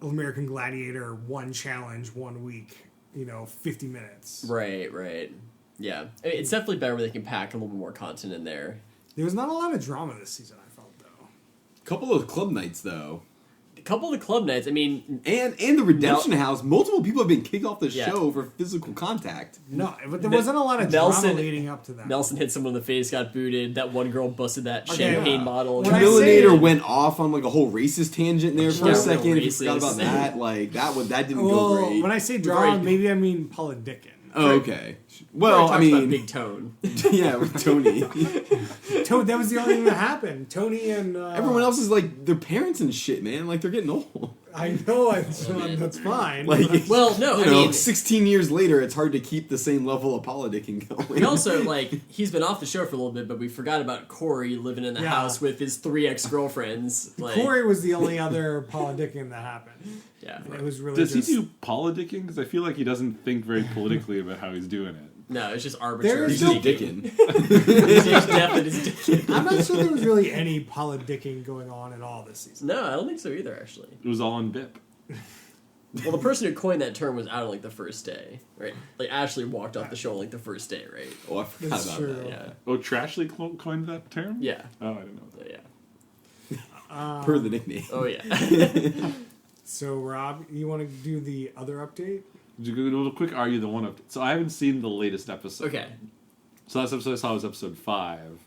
American Gladiator, one challenge, 1 week, 50 minutes. Right. Yeah. I mean, it's definitely better when they can pack a little bit more content in there. There was not a lot of drama this season, I felt, though. Couple of club nights though. A couple of the club nights, I mean, And the Redemption House, multiple people have been kicked off the Yeah. show for physical contact. No, but there Ne- wasn't a lot of Nelson- drama leading up to that. Nelson hit someone in the face, got booted. That one girl busted that Okay, champagne yeah. bottle. When I say- Millinator went off on like a whole racist tangent there for Yeah, a second. real If you forgot about racist. that, like that didn't Well, go great. when I say We've drama, already- maybe I mean politicking. Oh, okay. We Well, already I talked about mean, Big Tone. yeah, with Tony. That was the only thing that happened. Tony and Everyone else is like their parents and shit, man. Like they're getting old. I know that's, man. that's fine. Like, Well, no, you I know, mean, 16 years later, it's hard to keep the same level of politicking going. we also, like, he's been off the show for a little bit, but we forgot about Corey living in the Yeah. house with his 3 ex-girlfriends. Like, Corey was the only other politicking that happened. yeah. It was really Does he just, do politicking? Because I feel like he doesn't think very politically about how he's doing it. No, it's just arbitrary. There He's is just no- dicking. He's definitely just dicking. I'm not sure there was really any politicking going on at all this season. No, I don't think so either, actually. It was all on BIP. Well, the person who coined that term was out on, like, the first day, right? Like, Ashley walked off the show on, like, the first day, right? Oh, I forgot That's about true. that. Yeah. Oh, Trashly coined that term? Yeah. Oh, I didn't know that. Yeah. Per the nickname. Oh, yeah. So, Rob, you want to do the other update? Do a little quick argue the one up. So I haven't seen the latest episode. Okay. So last episode I saw was episode 5,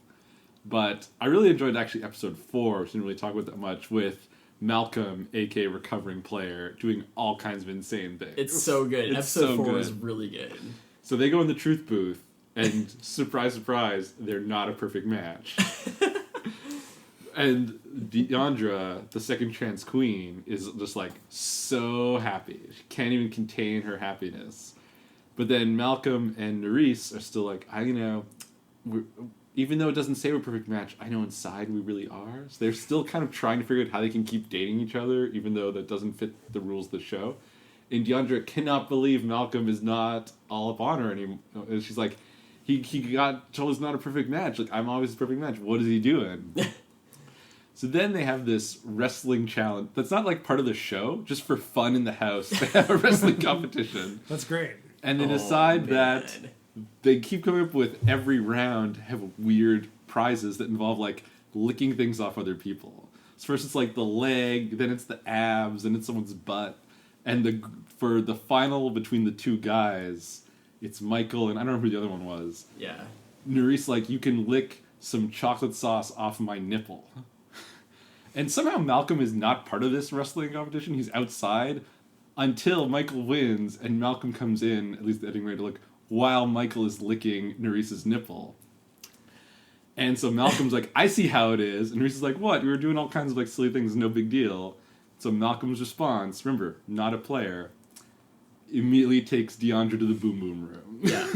but I really enjoyed actually episode 4. Which didn't really talk about that much with Malcolm, aka recovering player, doing all kinds of insane things. It's so good. It's Episode so 4 good. was really good. So they go in the truth booth, and surprise, surprise, they're not a perfect match. And Deandra, the second chance queen, is just like so happy. She can't even contain her happiness. But then Malcolm and Nerys are still like, even though it doesn't say we're a perfect match, I know inside we really are. So they're still kind of trying to figure out how they can keep dating each other, even though that doesn't fit the rules of the show. And Deandra cannot believe Malcolm is not all up on her anymore. And she's like, he got told it's not a perfect match. Like, I'm always a perfect match. What is he doing? So then they have this wrestling challenge that's not like part of the show, just for fun in the house. They have a wrestling competition. That's great. And they decide that they keep coming up with every round have weird prizes that involve like licking things off other people. So first it's like the leg, then it's the abs, then it's someone's butt. And for the final between the two guys, it's Michael and I don't know who the other one was. Yeah. Nerys like, you can lick some chocolate sauce off my nipple. And somehow Malcolm is not part of this wrestling competition. He's outside until Michael wins and Malcolm comes in, at least the editing rate to look, while Michael is licking Nerys' nipple. And so Malcolm's like, I see how it is. And Nerys is like, what? You were doing all kinds of like silly things, no big deal. So Malcolm's response, remember, not a player, immediately takes Deandra to the boom boom room. Yeah.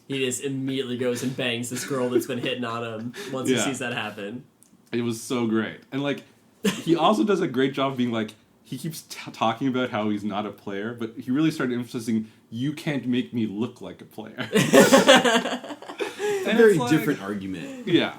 He just immediately goes and bangs this girl that's been hitting on him once he sees that happen. It was so great. And like, he also does a great job being like, he keeps talking about how he's not a player, but he really started emphasizing, you can't make me look like a player. A very different argument. Yeah.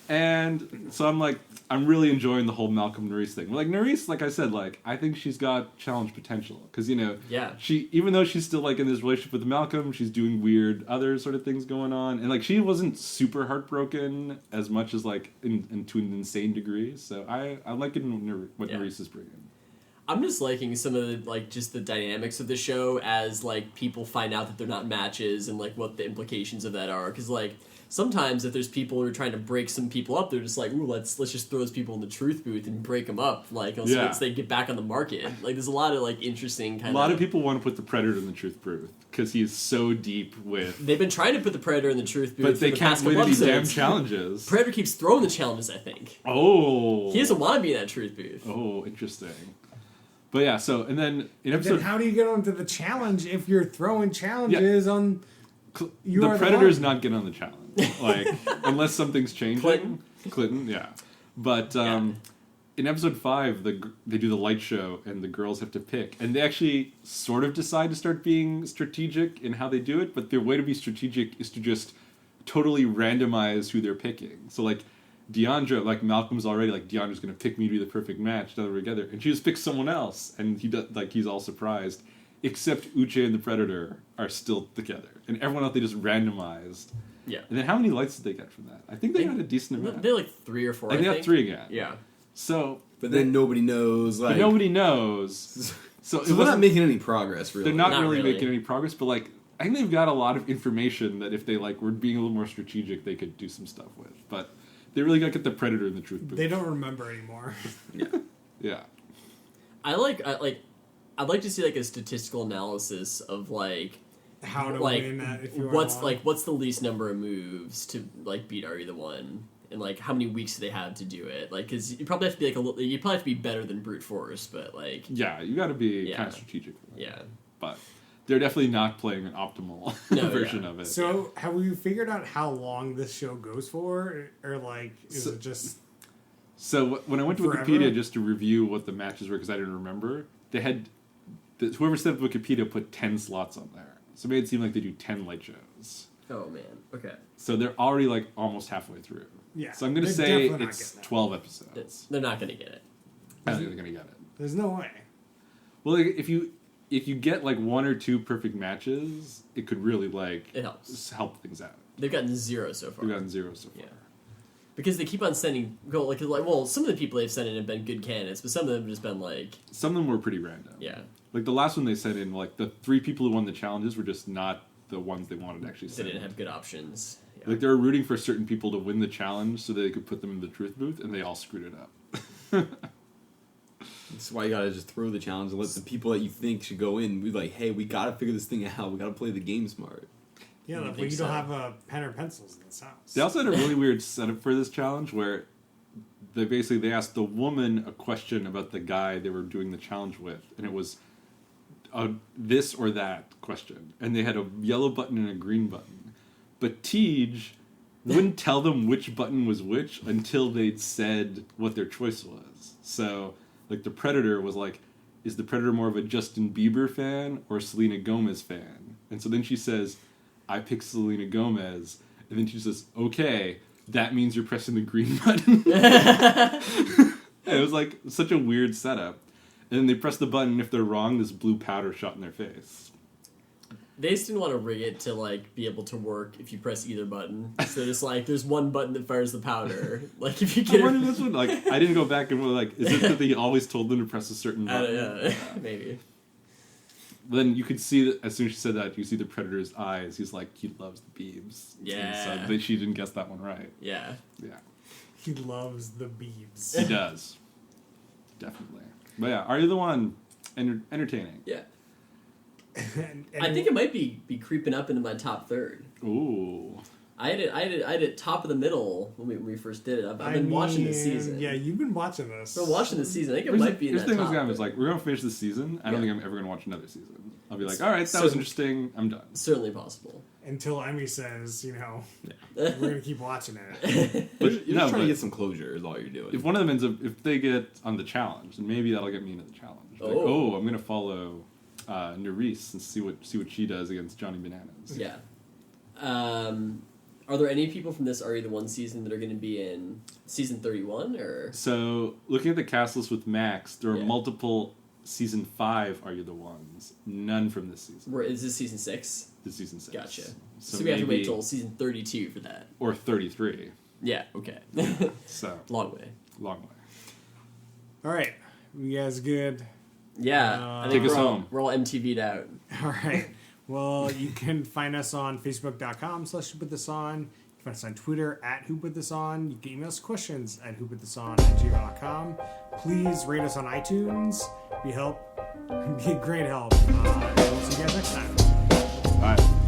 And so I'm like, I'm really enjoying the whole Malcolm Nerys thing. Like, Nerys, like I said, like, I think she's got challenge potential. Because, you know, she, even though she's still, like, in this relationship with Malcolm, she's doing weird other sort of things going on. And, like, she wasn't super heartbroken as much as, like, to an insane degree. So I like it what Nerys is bringing. I'm just liking some of the, like, just the dynamics of the show as, like, people find out that they're not matches and, like, what the implications of that are. Because, like, sometimes if there's people who are trying to break some people up, they're just like, ooh, let's just throw those people in the truth booth and break them up, like, once they get back on the market. Like, there's a lot of, like, interesting kind of... A lot of people want to put the Predator in the truth booth, because he's so deep with... They've been trying to put the Predator in the truth booth but they can't win any damn challenges. Predator keeps throwing the challenges, I think. Oh! He doesn't want to be in that truth booth. Oh, interesting. But yeah, so, and then in episode... Then how do you get onto the challenge if you're throwing challenges on... The Predator's not getting on the challenge. Like, unless something's changing. Clinton, yeah. But in episode 5, they do the light show, and the girls have to pick. And they actually sort of decide to start being strategic in how they do it, but their way to be strategic is to just totally randomize who they're picking. So, like, Deandra, like, Malcolm's already, like, Deandra's going to pick me to be the perfect match, now that we're together. And she just picks someone else, and he's all surprised. Except Uche and the Predator are still together. And everyone else they just randomized. Yeah. And then how many lights did they get from that? I think they got a decent amount. They're like 3 or 4, They got 3 again. Yeah. So... But then nobody knows, like... But nobody knows. So they're not making any progress, really. They're not really making any progress, but, like, I think they've got a lot of information that if they, like, were being a little more strategic, they could do some stuff with. But they really got to get the Predator in the truth booth. They don't remember anymore. Yeah. I'd like to see, like, a statistical analysis of, like... How to like, win that if you what's the least number of moves to, like, beat Are You the One? And, like, how many weeks do they have to do it? Like, because you probably have to be, like, you probably have to be better than brute force, but, like... Yeah, you got to be kind of strategic. Yeah. But they're definitely not playing an optimal version of it. So, have we figured out how long this show goes for? Or, like, is it just... So, when I went to Wikipedia just to review what the matches were, because I didn't remember, they had... Whoever set up Wikipedia put 10 slots on there. So it made it seem like they do 10 light shows. Oh, man. Okay. So they're already, like, almost halfway through. Yeah. So I'm going to say it's 12 episodes. They're not going to get it. I don't think they're going to get it. There's no way. Well, like, if you get, like, 1 or 2 perfect matches, it could really, like... It helps. Help things out. They've gotten 0 so far. They've gotten 0 so far. Yeah. Because they keep on sending... some of the people they've sent in have been good candidates, but some of them have just been, like... Some of them were pretty random. Yeah. Like, the last one they sent in, like, the 3 people who won the challenges were just not the ones they wanted to actually send. They didn't have good options. Yeah. Like, they were rooting for certain people to win the challenge so they could put them in the truth booth, and they all screwed it up. That's why you gotta just throw the challenge and let the people that you think should go in be like, hey, we gotta figure this thing out. We gotta play the game smart. Yeah, but you don't have a pen or pencils in this house. They also had a really weird setup for this challenge where they asked the woman a question about the guy they were doing the challenge with, and it was a this or that question. And they had a yellow button and a green button. But Tej wouldn't tell them which button was which until they'd said what their choice was. So, like, the Predator was like, is the Predator more of a Justin Bieber fan or a Selena Gomez fan? And so then she says, I pick Selena Gomez. And then she says, okay, that means you're pressing the green button. It was like such a weird setup. And then they press the button, and if they're wrong, this blue powder shot in their face. They just didn't want to rig it to, like, be able to work if you press either button. So it's like, there's one button that fires the powder. Like, if you I get wonder this one. Like, I didn't go back and like, is it that they always told them to press a certain button? yeah, maybe. But then you could see that as soon as she said that, you see the Predator's eyes. He's like, he loves the beebs. Yeah. And so she didn't guess that one right. Yeah. Yeah. He loves the beebs. He does. Definitely. But yeah, Are You the One? Entertaining. Yeah. And I think it might be creeping up into my top third. Ooh. I had it top of the middle when we first did it. I've been watching this season. Yeah, you've been watching this. I've been watching this season. I think it might be in Here's that the thing top. with Gavin is like, we're going to finish this season. I don't think I'm ever going to watch another season. I'll be like, all right, that was interesting. I'm done. Certainly possible. Until Emmy says, you know, Yeah. we're going to keep watching it. But You're just trying to get some closure is all you're doing. if one of them ends up, if they get on the challenge, then maybe that'll get me into the challenge. Like, Oh. I'm going to follow Nerisse and see what she does against Johnny Bananas. Yeah. Are there any people from this Are You the One season that are going to be in season 31? Or So, looking at the cast list with Max, there are Yeah. multiple season 5 Are You the Ones. None from this season. is this season 6? This is season 6. Gotcha. So, So we have to wait maybe- till season 32 for that. or 33. Yeah, okay. So, Long way. long way. All right. You guys good? Yeah. I think Take us we're all, home. We're all MTV'd out. All right. Well, you can find us on Facebook.com/Who Put This On. You can find us on Twitter @Who Put This On. You can email us questions at whoputthison@gmail.com. Please rate us on iTunes. Be a great help. We'll see you guys next time. Bye.